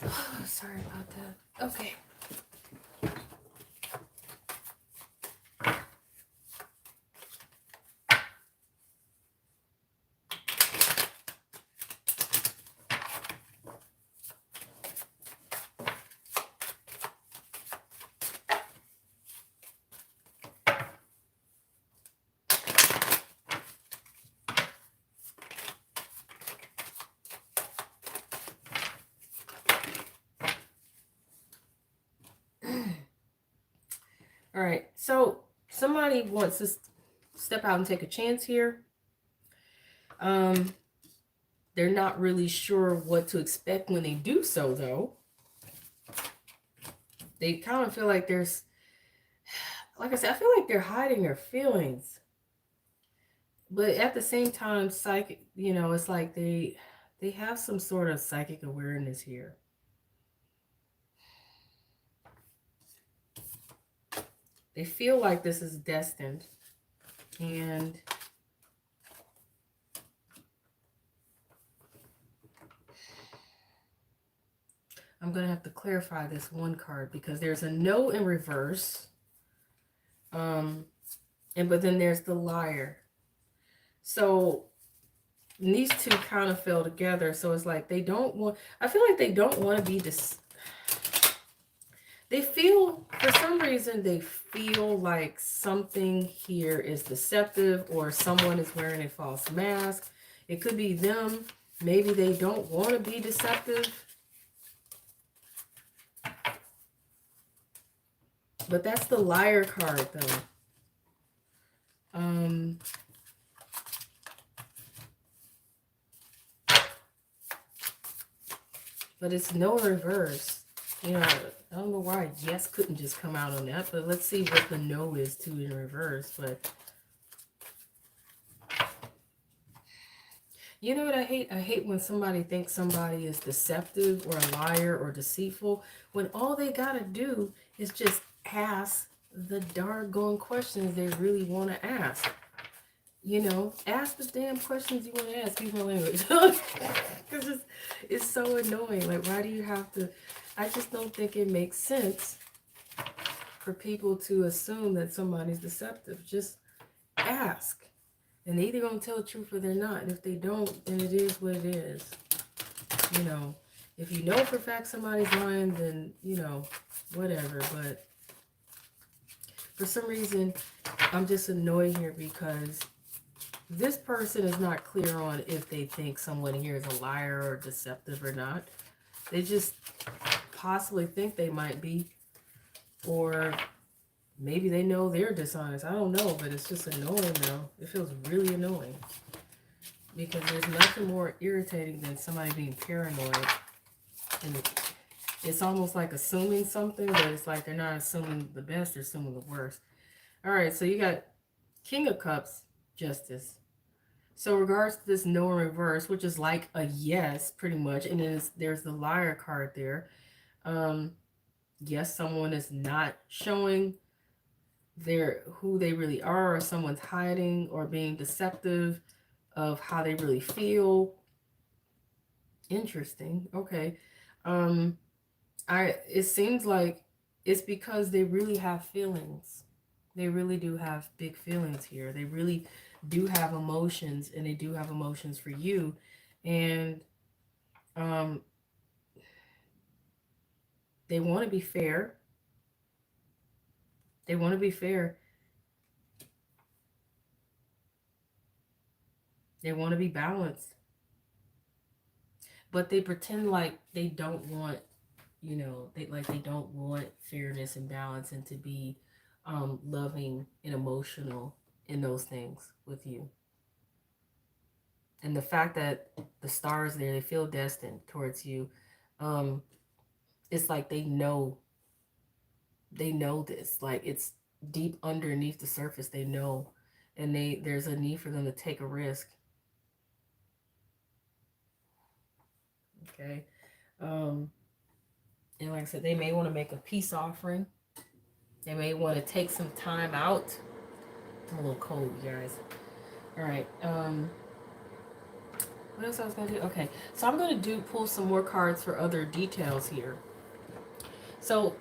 Oh, sorry about that. Okay. All right, so somebody wants to step out and take a chance here. They're not really sure what to expect when they do so, though. They kind of feel like there's, like I said, I feel like they're hiding their feelings. But at the same time, psychic, it's like they have some sort of psychic awareness here. They feel like this is destined. And I'm going to have to clarify this one card because there's a no in reverse. But then there's the liar. So these two kind of fell together. So it's like they don't want, I feel like they don't want to be they feel, for some reason, they feel like something here is deceptive or someone is wearing a false mask. It could be them. Maybe they don't want to be deceptive. But that's the liar card, though. But it's no reverse. I don't know why yes couldn't just come out on that, but let's see what the no is too in reverse. But you know what I hate? I hate when somebody thinks somebody is deceptive or a liar or deceitful when all they gotta do is just ask the doggone questions they really want to ask. You know, ask the damn questions you want to ask. Use my language. Because it's so annoying. Like, why do you have to? I just don't think it makes sense for people to assume that somebody's deceptive. Just ask. And they either gonna tell the truth or they're not. And if they don't, then it is what it is. You know, if you know for a fact somebody's lying, then, you know, whatever. But for some reason, I'm just annoyed here because this person is not clear on if they think someone here is a liar or deceptive or not. They just possibly think they might be, or maybe they know they're dishonest. I don't know, but it's just annoying now. It feels really annoying because there's nothing more irritating than somebody being paranoid. And it's almost like assuming something, but it's like they're not assuming the best, they're assuming the worst. All right, so you got King of Cups, Justice. So regards to this no in reverse, which is like a yes, pretty much, and then there's the liar card there. Yes, someone is not showing who they really are, or someone's hiding or being deceptive of how they really feel. Interesting. Okay. It seems like it's because they really have feelings. They really do have big feelings here. They really do have emotions, and they do have emotions for you. And um, they want to be fair. They want to be fair. They want to be balanced. But they pretend like they don't want, you know, they don't want fairness and balance and to be loving and emotional in those things with you. And the fact that the stars there, they feel destined towards you. Um, it's like they know this. Like it's deep underneath the surface. They know, and there's a need for them to take a risk. Okay, um, and like I said, they may want to make a peace offering. They may want to take some time out. I'm a little cold, you guys. All right. What else I was gonna do? Okay, so I'm gonna pull some more cards for other details here. So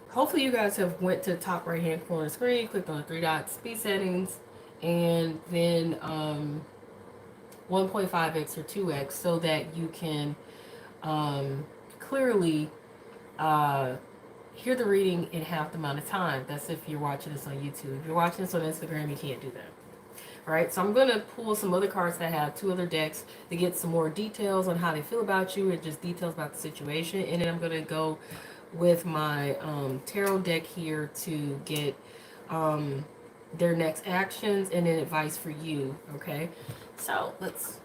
hopefully you guys have went to the top right hand corner of the screen, clicked on the three dots, speed settings, and then 1.5x or 2x so that you can clearly hear the reading in half the amount of time. That's if you're watching this on YouTube. If you're watching this on Instagram, you can't do that. All right, so I'm going to pull some other cards that have two other decks to get some more details on how they feel about you and just details about the situation. And then I'm going to go with my tarot deck here to get their next actions and then advice for you. Okay, so let's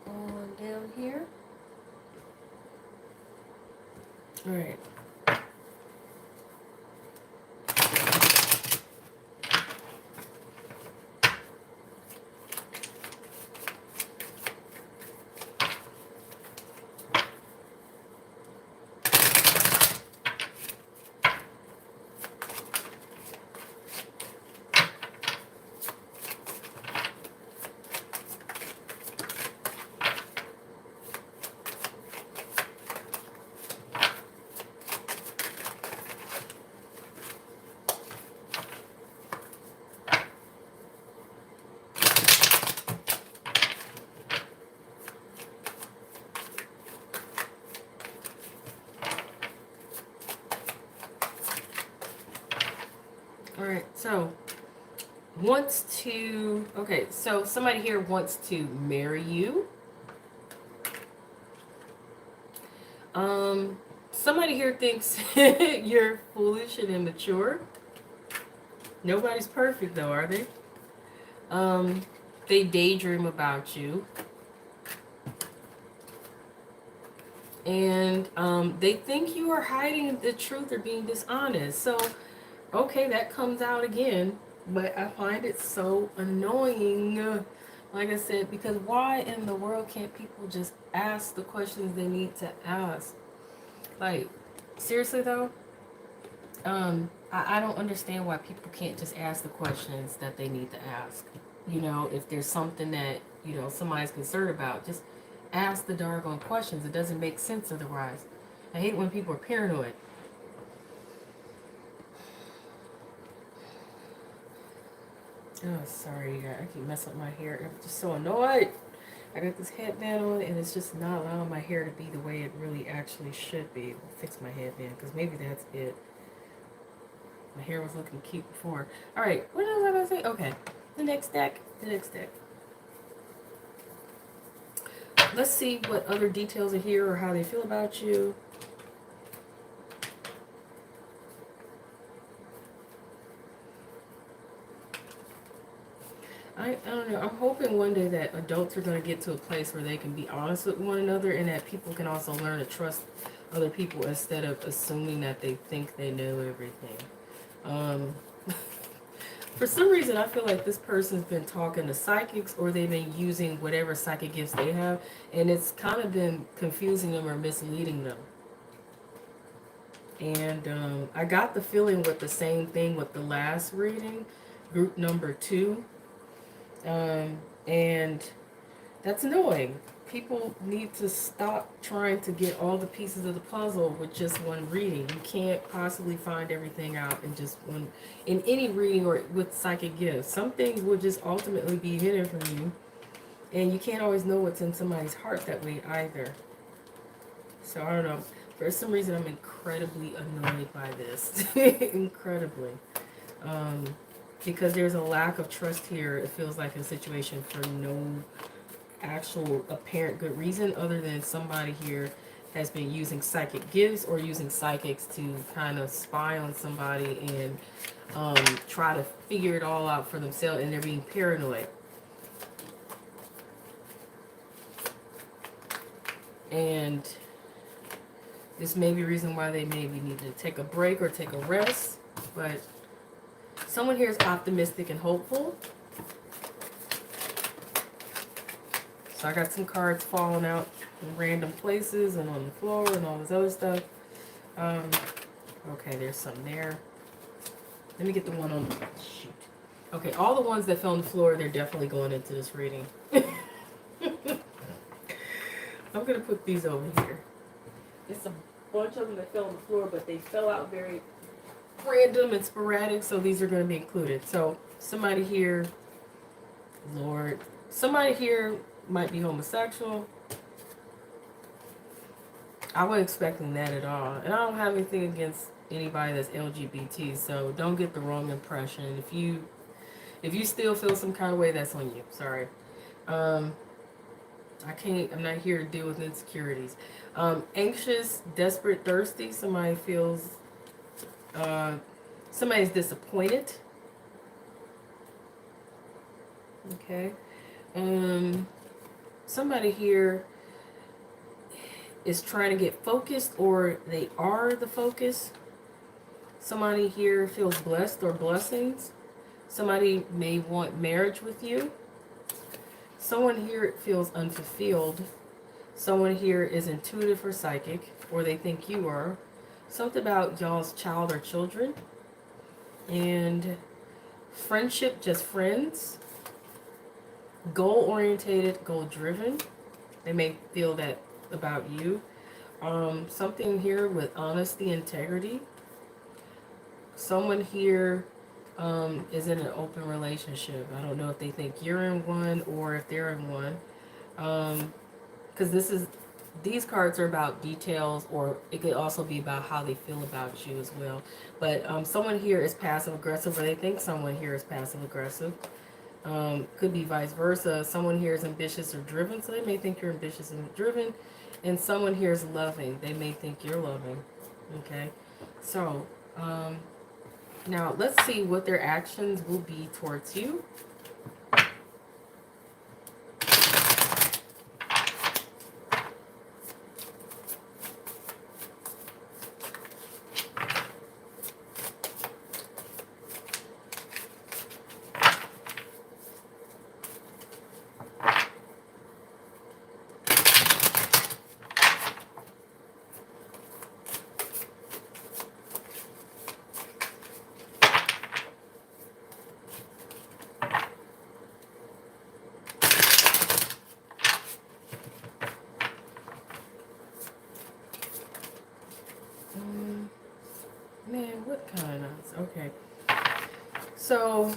go on down here. All right. All right, so so somebody here wants to marry you. Somebody here thinks you're foolish and immature. Nobody's perfect though, are they? They daydream about you. And they think you are hiding the truth or being dishonest. So, okay, that comes out again. But I find it so annoying. Like I said, because why in the world can't people just ask the questions they need to ask? Like, seriously though, I don't understand why people can't just ask the questions that they need to ask. You know, if there's something that, you know, somebody's concerned about, just ask the doggone questions. It doesn't make sense otherwise. I hate when people are paranoid. Oh, sorry, I keep messing up my hair. I'm just so annoyed. I got this headband on, and it's just not allowing my hair to be the way it really actually should be. I'll fix my headband, because maybe that's it. My hair was looking cute before. Alright, what else was I going to say? Okay, the next deck. The next deck. Let's see what other details are here or how they feel about you. I don't know. I'm hoping one day that adults are going to get to a place where they can be honest with one another, and that people can also learn to trust other people instead of assuming that they think they know everything. For some reason, I feel like this person's been talking to psychics, or they've been using whatever psychic gifts they have, and it's kind of been confusing them or misleading them. And I got the feeling with the same thing with the last reading, group number 2. And that's annoying. People need to stop trying to get all the pieces of the puzzle with just one reading. You can't possibly find everything out in just one, in any reading or with psychic gifts. Some things will just ultimately be hidden from you, and you can't always know what's in somebody's heart that way either. So I don't know. For some reason, I'm incredibly annoyed by this. Incredibly. Because there's a lack of trust here, it feels like, in a situation for no actual apparent good reason other than somebody here has been using psychic gifts or using psychics to kind of spy on somebody and try to figure it all out for themselves, and they're being paranoid. And this may be a reason why they maybe need to take a break or take a rest, but someone here is optimistic and hopeful. So I got some cards falling out in random places and on the floor and all this other stuff. Okay, there's some there. Let me get the one on the shoot. Okay, all the ones that fell on the floor, they're definitely going into this reading. I'm going to put these over here. There's a bunch of them that fell on the floor, but they fell out very random and sporadic, so these are going to be included. So somebody here, Lord, somebody here might be homosexual. I wasn't expecting that at all. And I don't have anything against anybody that's LGBT, so don't get the wrong impression. If you still feel some kind of way, that's on you. Sorry. I'm not here to deal with insecurities. Anxious, desperate, thirsty. Somebody feels, somebody's disappointed. Okay. Somebody here is trying to get focused, or they are the focus. Somebody here feels blessed or blessings. Somebody may want marriage with you. Someone here feels unfulfilled. Someone here is intuitive or psychic, or they think you are. Something about y'all's child or children. And friendship, just friends. Goal-orientated, goal-driven. They may feel that about you. Something here with honesty, integrity. Someone here is in an open relationship. I don't know if they think you're in one or if they're in one. Because these cards are about details, or it could also be about how they feel about you as well. But someone here is passive-aggressive, or they think someone here is passive-aggressive. Could be vice versa. Someone here is ambitious or driven, so they may think you're ambitious and driven. And someone here is loving. They may think you're loving. Okay? So, now let's see what their actions will be towards you. Okay. So,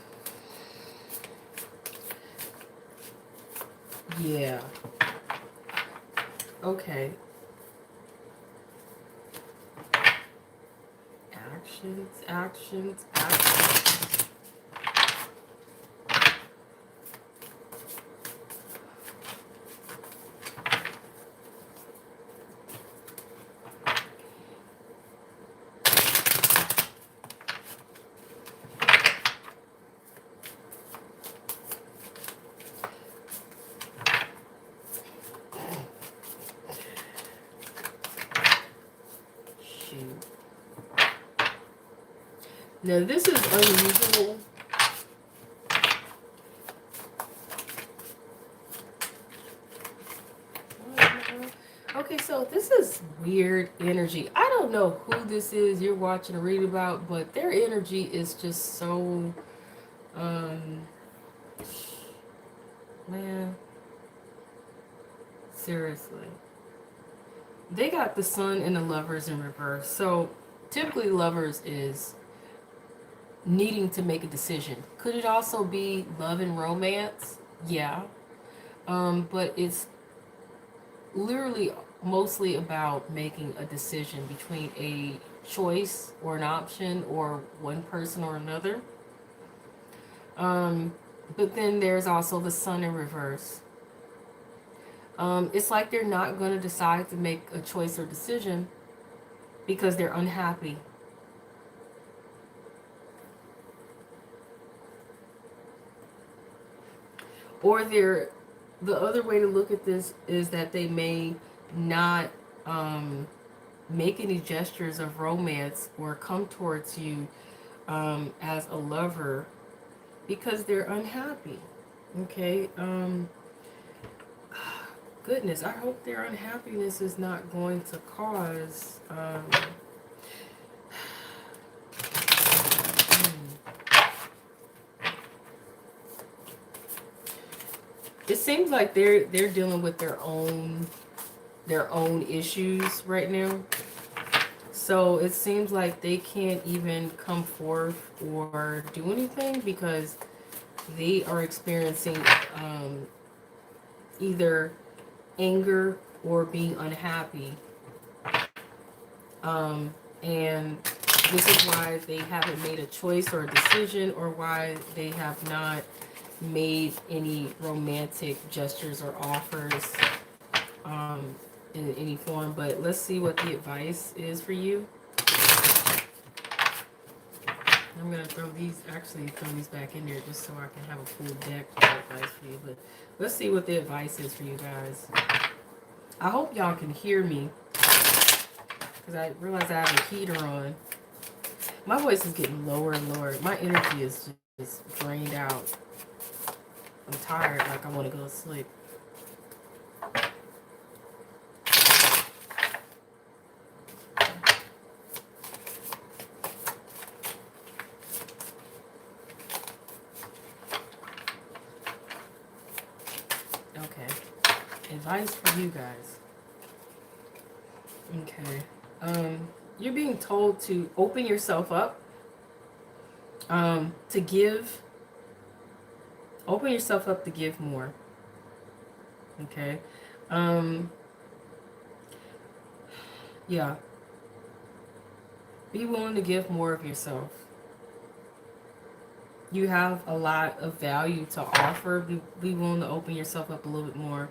yeah. Okay. Actions, actions, actions. Shoot. Now, this is unusual. Okay, so this is weird energy. I don't know who this is you're watching or read about, but their energy is just so, um, man, seriously. They got the sun and the lovers in reverse. So typically lovers is needing to make a decision. Could it also be love and romance? Yeah. But it's literally mostly about making a decision between a choice or an option or one person or another. Um, but then there's also the sun in reverse. It's like they're not going to decide to make a choice or decision because they're unhappy. Or they're, the other way to look at this is that they may not um, make any gestures of romance or come towards you as a lover because they're unhappy. Okay. Goodness, I hope their unhappiness is not going to cause. It seems like they're dealing with their own issues right now. So it seems like they can't even come forth or do anything because they are experiencing either anger or being unhappy. And this is why they haven't made a choice or a decision, or why they have not made any romantic gestures or offers in any form. But let's see what the advice is for you. I'm gonna throw these back in there just so I can have a full deck of advice for you. But let's see what the advice is for you guys. I hope y'all can hear me because I realize I have a heater on. My voice is getting lower and lower. My energy is just drained out. I'm tired, like I want to go to sleep. Okay. Advice for you guys. Okay. You're being told to open yourself up, to give. Open yourself up to give more. Okay. Um, yeah. Be willing to give more of yourself. You have a lot of value to offer. Be willing to open yourself up a little bit more,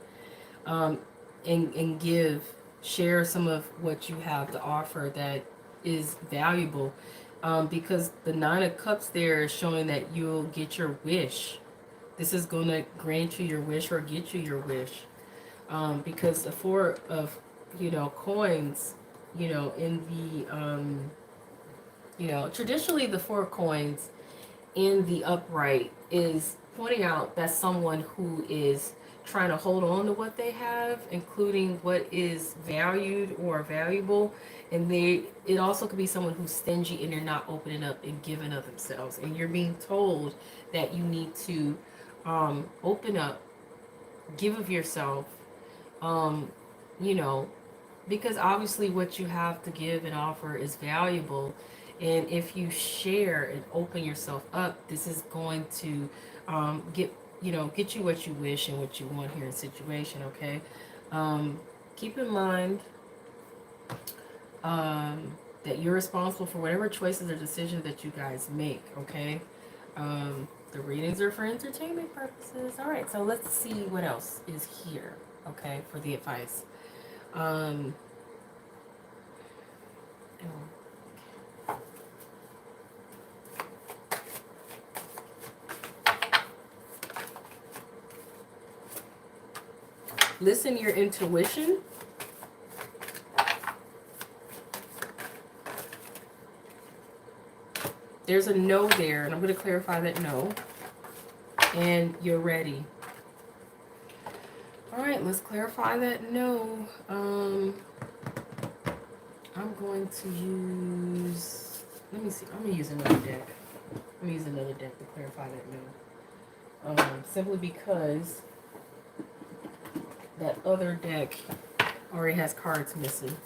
um, and give, share some of what you have to offer that is valuable. Because the Nine of Cups there is showing that you'll get your wish. This is going to grant you your wish or get you your wish. Because the Four of, coins, in the, traditionally the Four of Coins in the upright is pointing out that someone who is trying to hold on to what they have, including what is valued or valuable, and it also could be someone who's stingy and they're not opening up and giving of themselves, and you're being told that you need to open up, give of yourself, um, you know, because obviously what you have to give and offer is valuable, And if you share and open yourself up, this is going to get get you what you wish and what you want here in situation. Okay. Keep in mind that you're responsible for whatever choices or decisions that you guys make. Okay. The readings are for entertainment purposes. All right, so let's see what else is here. Okay, for the advice. Um, Listen to your intuition. There's a no there, and I'm going to clarify that no. And you're ready. All right, let's clarify that no. I'm going to use, let me see, I'm going to use another deck. I'm going to use another deck to clarify that no. Simply because that other deck already has cards missing.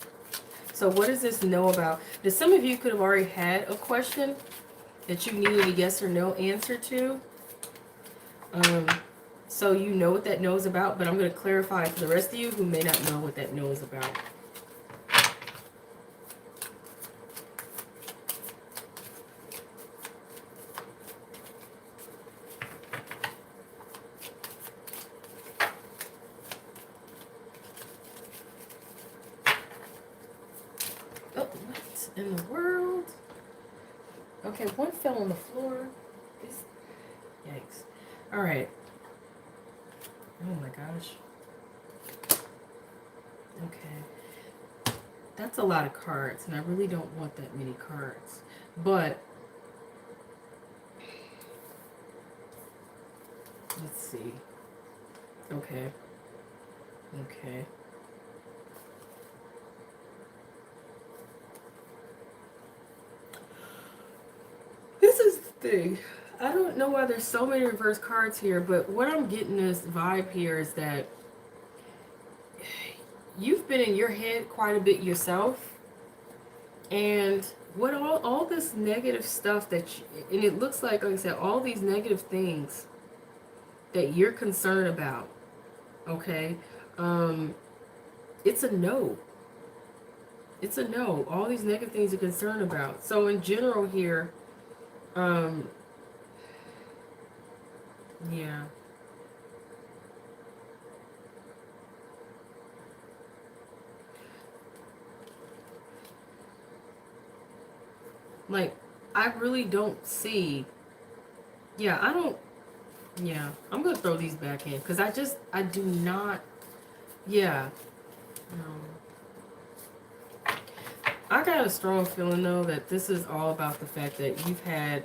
So what does this know about? That some of you could have already had a question that you needed a yes or no answer to. So you know what that no is about, but I'm going to clarify for the rest of you who may not know what that no is about. Oh, what in the world? Okay, one fell on the floor. Yikes. All right. Oh my gosh. Okay. That's a lot of cards, and I really don't want that many cards. But let's see. Okay. Okay. This is the thing. I don't know why there's so many reverse cards here, but what I'm getting this vibe here is that you've been in your head quite a bit yourself, and what all this negative stuff that and it looks like I said, all these negative things that you're concerned about, okay, it's a no. It's a no. All these negative things you're concerned about. So in general here, yeah. Like, I really don't see, yeah, I don't, yeah, I'm going to throw these back in because I do not, yeah, no. I got a strong feeling, though, that this is all about the fact that you've had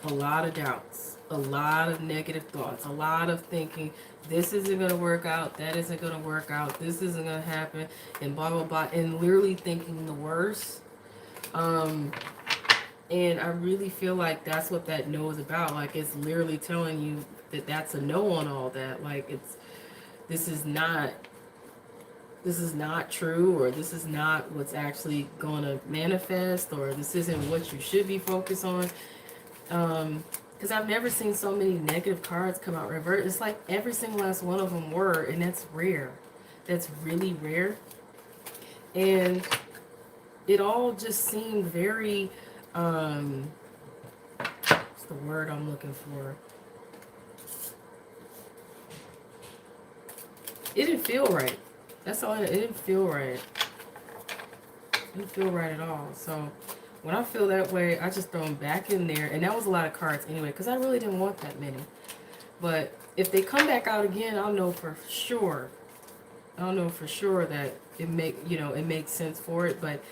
a lot of doubts, a lot of negative thoughts, a lot of thinking, this isn't going to work out, that isn't going to work out, this isn't going to happen, and blah, blah, blah, and literally thinking the worst. And I really feel like that's what that no is about. Like, it's literally telling you that that's a no on all that. Like, this is not true, or this is not what's actually going to manifest, or this isn't what you should be focused on. Because I've never seen so many negative cards come out reverse. It's like every single last one of them were, and that's rare. That's really rare. And it all just seemed very, what's the word I'm looking for? It didn't feel right. That's all. It didn't feel right. It didn't feel right at all. So when I feel that way, I just throw them back in there. And that was a lot of cards anyway, because I really didn't want that many. But if they come back out again, I'll know for sure. I'll know for sure that it makes sense for it. But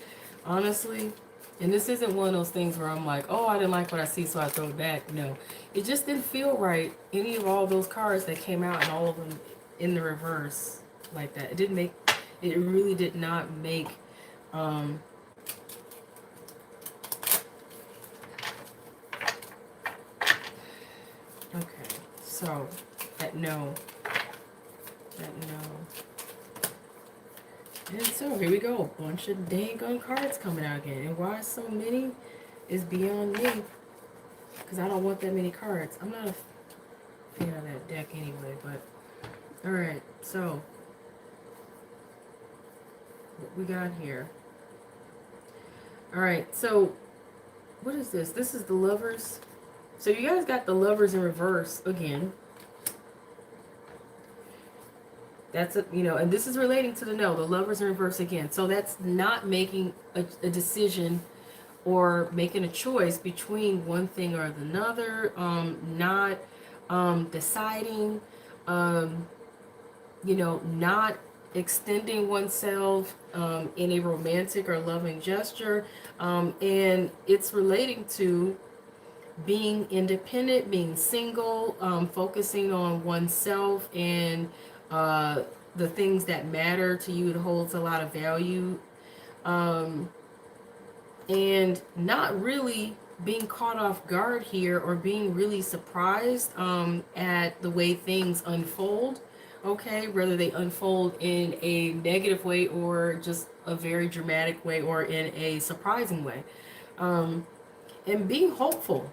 honestly, and this isn't one of those things where I'm like, oh, I didn't like what I see, so I throw it back. No, it just didn't feel right. Any of all those cards that came out, and all of them in the reverse like that. It really did not make, okay, so that no, And so here we go. A bunch of dang gun cards coming out again. And why so many is beyond me. Because I don't want that many cards. I'm not a fan of that deck anyway. But alright, so what we got here. Alright, so what is this? This is the Lovers. So you guys got the Lovers in reverse again. That's a, you know, and this is relating to the Lovers in reverse again. So that's not making a decision or making a choice between one thing or another. Not deciding. You know, not extending oneself in a romantic or loving gesture. And it's relating to being independent, being single, focusing on oneself and the things that matter to you. It holds a lot of value. And not really being caught off guard here or being really surprised at the way things unfold. Okay, whether they unfold in a negative way or just a very dramatic way or in a surprising way. And being hopeful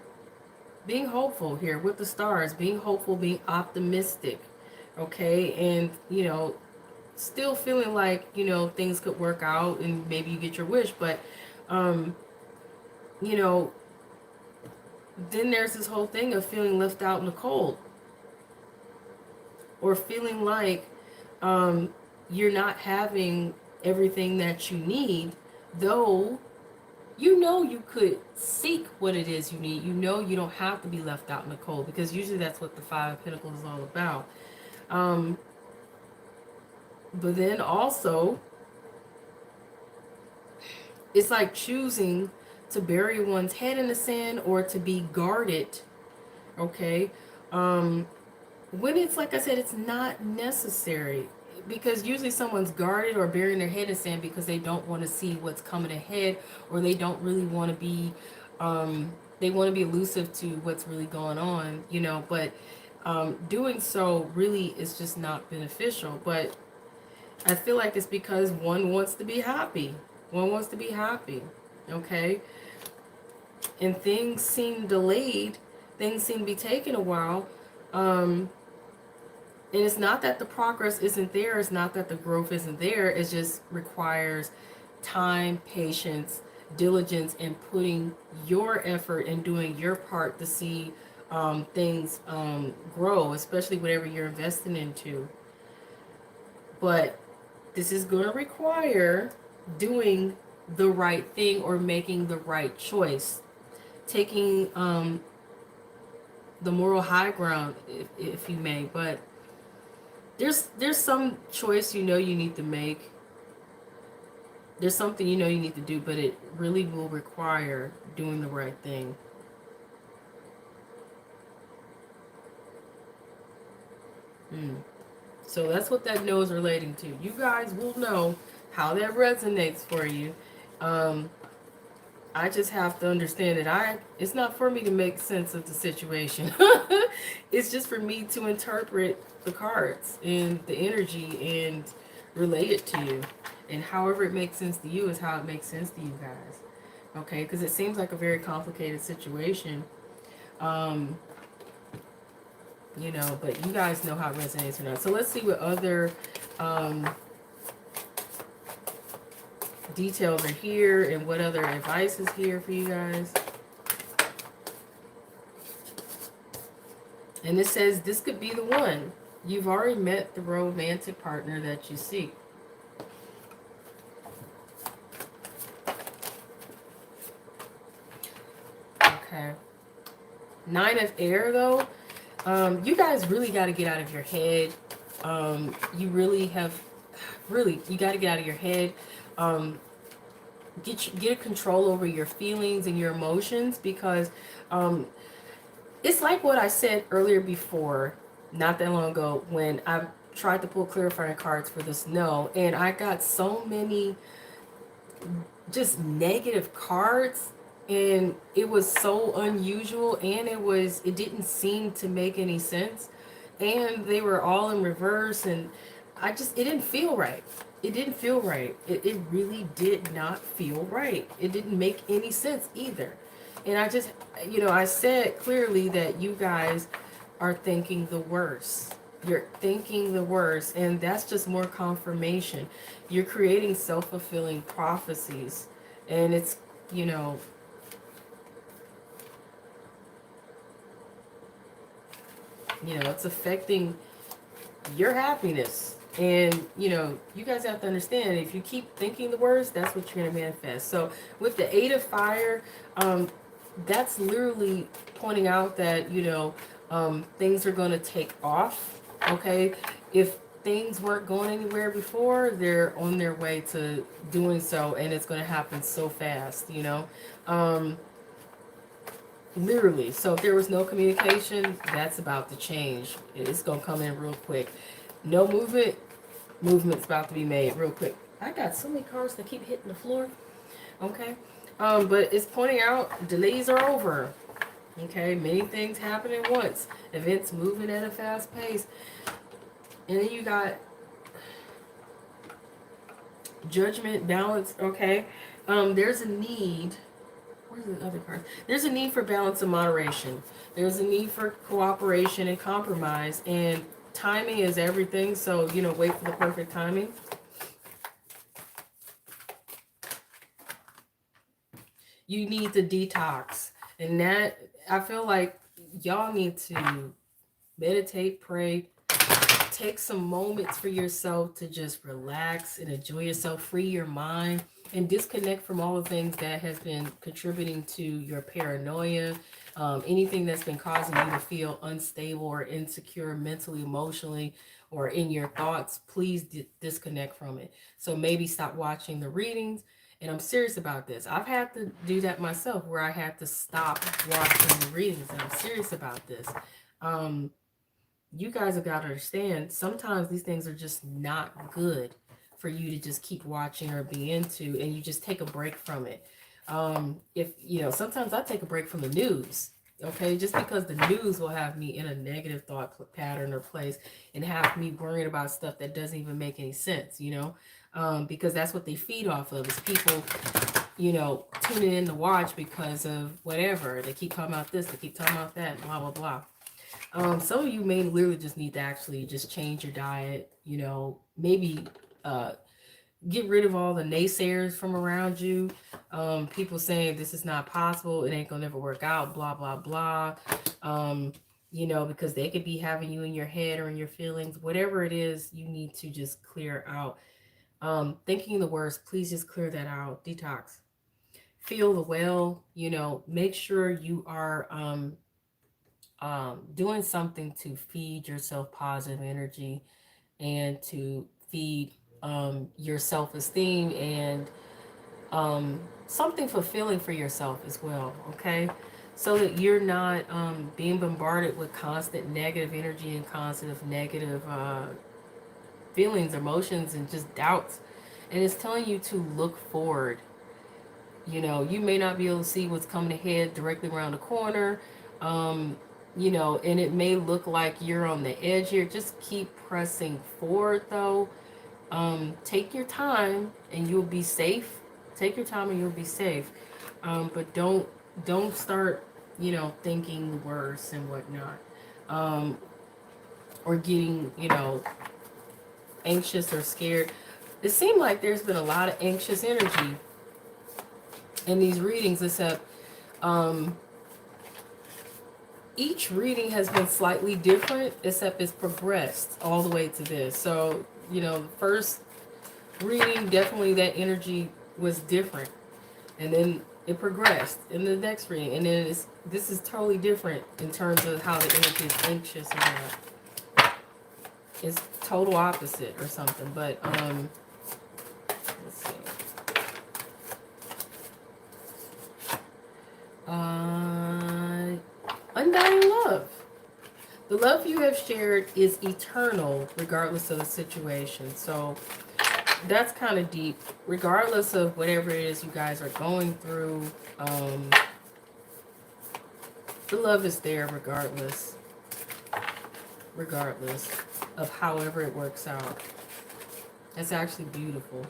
here with the stars, being hopeful, being optimistic, okay, and you know, still feeling like, you know, things could work out and maybe you get your wish, but you know, then there's this whole thing of feeling left out in the cold, or feeling like you're not having everything that you need, though you know you could seek what it is you need. You know you don't have to be left out in the cold, because usually that's what the Five of Pentacles is all about. But then also, it's like choosing to bury one's head in the sand or to be guarded, okay? When it's, like I said, it's not necessary. Because usually someone's guarded or burying their head in the sand because they don't want to see what's coming ahead, or they don't really want to be, they want to be elusive to what's really going on, you know, but doing so really is just not beneficial. But I feel like it's because one wants to be happy. One wants to be happy, okay? And things seem delayed. Things seem to be taking a while. And it's not that the progress isn't there. It's not that the growth isn't there. It just requires time, patience, diligence, and putting your effort and doing your part to see things grow, especially whatever you're investing into. But this is going to require doing the right thing or making the right choice. Taking the moral high ground, if you may. But there's some choice you know you need to make. There's something you know you need to do, but it really will require doing the right thing. So that's what that no is relating to. You guys will know how that resonates for you. I just have to understand that it's not for me to make sense of the situation. It's just for me to interpret the cards and the energy and relate it to you. And however it makes sense to you is how it makes sense to you guys. Okay, because it seems like a very complicated situation. You know, but you guys know how it resonates or not. So let's see what other details are here and what other advice is here for you guys. And it says this could be the one. You've already met the romantic partner that you seek. Okay. Nine of Air, though. You guys really got to get out of your head. You really have, you got to get out of your head. Get control over your feelings and your emotions, because it's like what I said earlier before, not that long ago, when I tried to pull clarifying cards for this no, and I got so many just negative cards. And it was so unusual, and it didn't seem to make any sense, and they were all in reverse, and it didn't feel right. it didn't feel right. It really did not feel right. It didn't make any sense either. And I just, I said clearly that you guys are thinking the worst. You're thinking the worst, and that's just more confirmation. You're creating self-fulfilling prophecies, and it's, you know, it's affecting your happiness. And you guys have to understand, if you keep thinking the worst, that's what you're going to manifest. So with the 8 of fire, that's literally pointing out that things are going to take off. Okay, if things weren't going anywhere before, they're on their way to doing so, and it's going to happen so fast. Um, Literally. So if there was no communication, that's about to change. It's going to come in real quick. No movement, movement's about to be made real quick. I got so many cards that keep hitting the floor. Okay. But it's pointing out delays are over. Okay. Many things happen at once. Events moving at a fast pace. And then you got judgment, balance. Okay. There's a need. Where's the other card? There's a need for balance and moderation. There's a need for cooperation and compromise. And timing is everything. So, wait for the perfect timing. You need to detox. And that, I feel like y'all need to meditate, pray, take some moments for yourself to just relax and enjoy yourself, free your mind, and disconnect from all the things that has been contributing to your paranoia, anything that's been causing you to feel unstable or insecure mentally, emotionally, or in your thoughts. Please disconnect from it. So maybe stop watching the readings. And I'm serious about this. I've had to do that myself, where I had to stop watching the readings, and I'm serious about this. You guys have got to understand, sometimes these things are just not good for you to just keep watching or be into, and you just take a break from it. If sometimes I take a break from the news. Okay, just because the news will have me in a negative thought pattern or place, and have me worrying about stuff that doesn't even make any sense, because that's what they feed off of, is people, tuning in to watch because of whatever. They keep talking about this, they keep talking about that, blah, blah, blah. Some of you may literally just need to actually just change your diet, maybe get rid of all the naysayers from around you. People saying this is not possible, it ain't gonna never work out, blah, blah, blah. Because they could be having you in your head or in your feelings. Whatever it is, you need to just clear out. Thinking the worst, please just clear that out. Detox. Feel the well, make sure you are doing something to feed yourself positive energy, and to feed your self-esteem, and something fulfilling for yourself as well. Okay, so that you're not being bombarded with constant negative energy and constant negative feelings, emotions, and just doubts. And it's telling you to look forward. You may not be able to see what's coming ahead directly around the corner, and it may look like you're on the edge here. Just keep pressing forward, though. Take your time, and you'll be safe. Take your time, and you'll be safe. But don't start, thinking the worst and whatnot, or getting, anxious or scared. It seemed like there's been a lot of anxious energy in these readings, except each reading has been slightly different, except it's progressed all the way to this. So, the first reading, definitely that energy was different, and then it progressed in the next reading, and then this is totally different in terms of how the energy is anxious or not. It's total opposite or something. But let's see. Undying love. The love you have shared is eternal, regardless of the situation. So that's kind of deep. Regardless of whatever it is you guys are going through, the love is there regardless of however it works out. That's actually beautiful.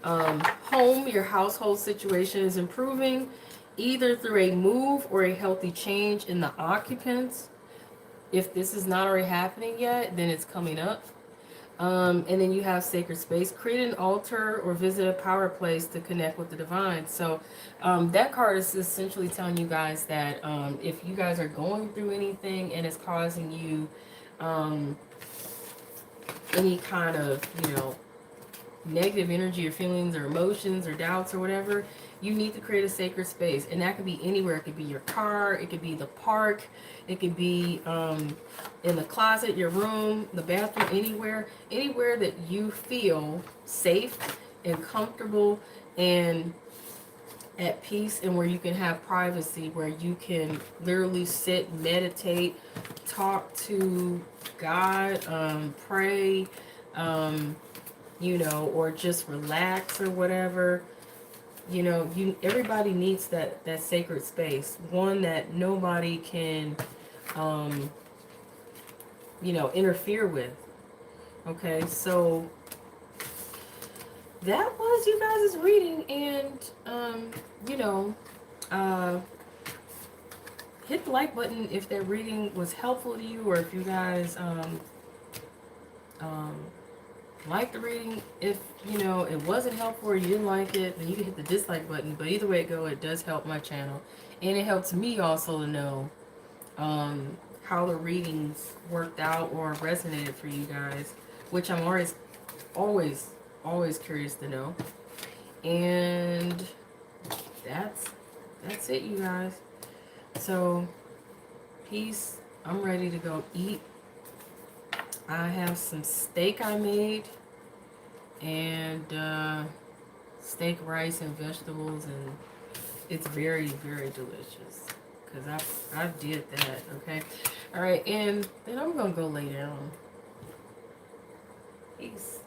Home, your household situation is improving either through a move or a healthy change in the occupants. If this is not already happening yet, then it's coming up. And then you have sacred space. Create an altar or visit a power place to connect with the divine. So that card is essentially telling you guys that if you guys are going through anything and it's causing you any kind of, negative energy or feelings or emotions or doubts or whatever, you need to create a sacred space. And that could be anywhere. It could be your car, it could be the park, it could be in the closet, your room, the bathroom, anywhere that you feel safe and comfortable and at peace, and where you can have privacy, where you can literally sit, meditate, talk to God, pray, or just relax or whatever. Everybody needs that sacred space, one that nobody can interfere with. Okay, so that was you guys' reading, and hit the like button if that reading was helpful to you, or if you guys like the reading. If it wasn't helpful or you didn't like it, then you can hit the dislike button. But either way it go, it does help my channel, and it helps me also to know how the readings worked out or resonated for you guys, which I'm always curious to know. And that's it, you guys. So peace. I'm ready to go eat. I have some steak I made, and steak, rice, and vegetables, and it's very, very delicious because I did that. Okay, all right, and then I'm gonna go lay down. Peace.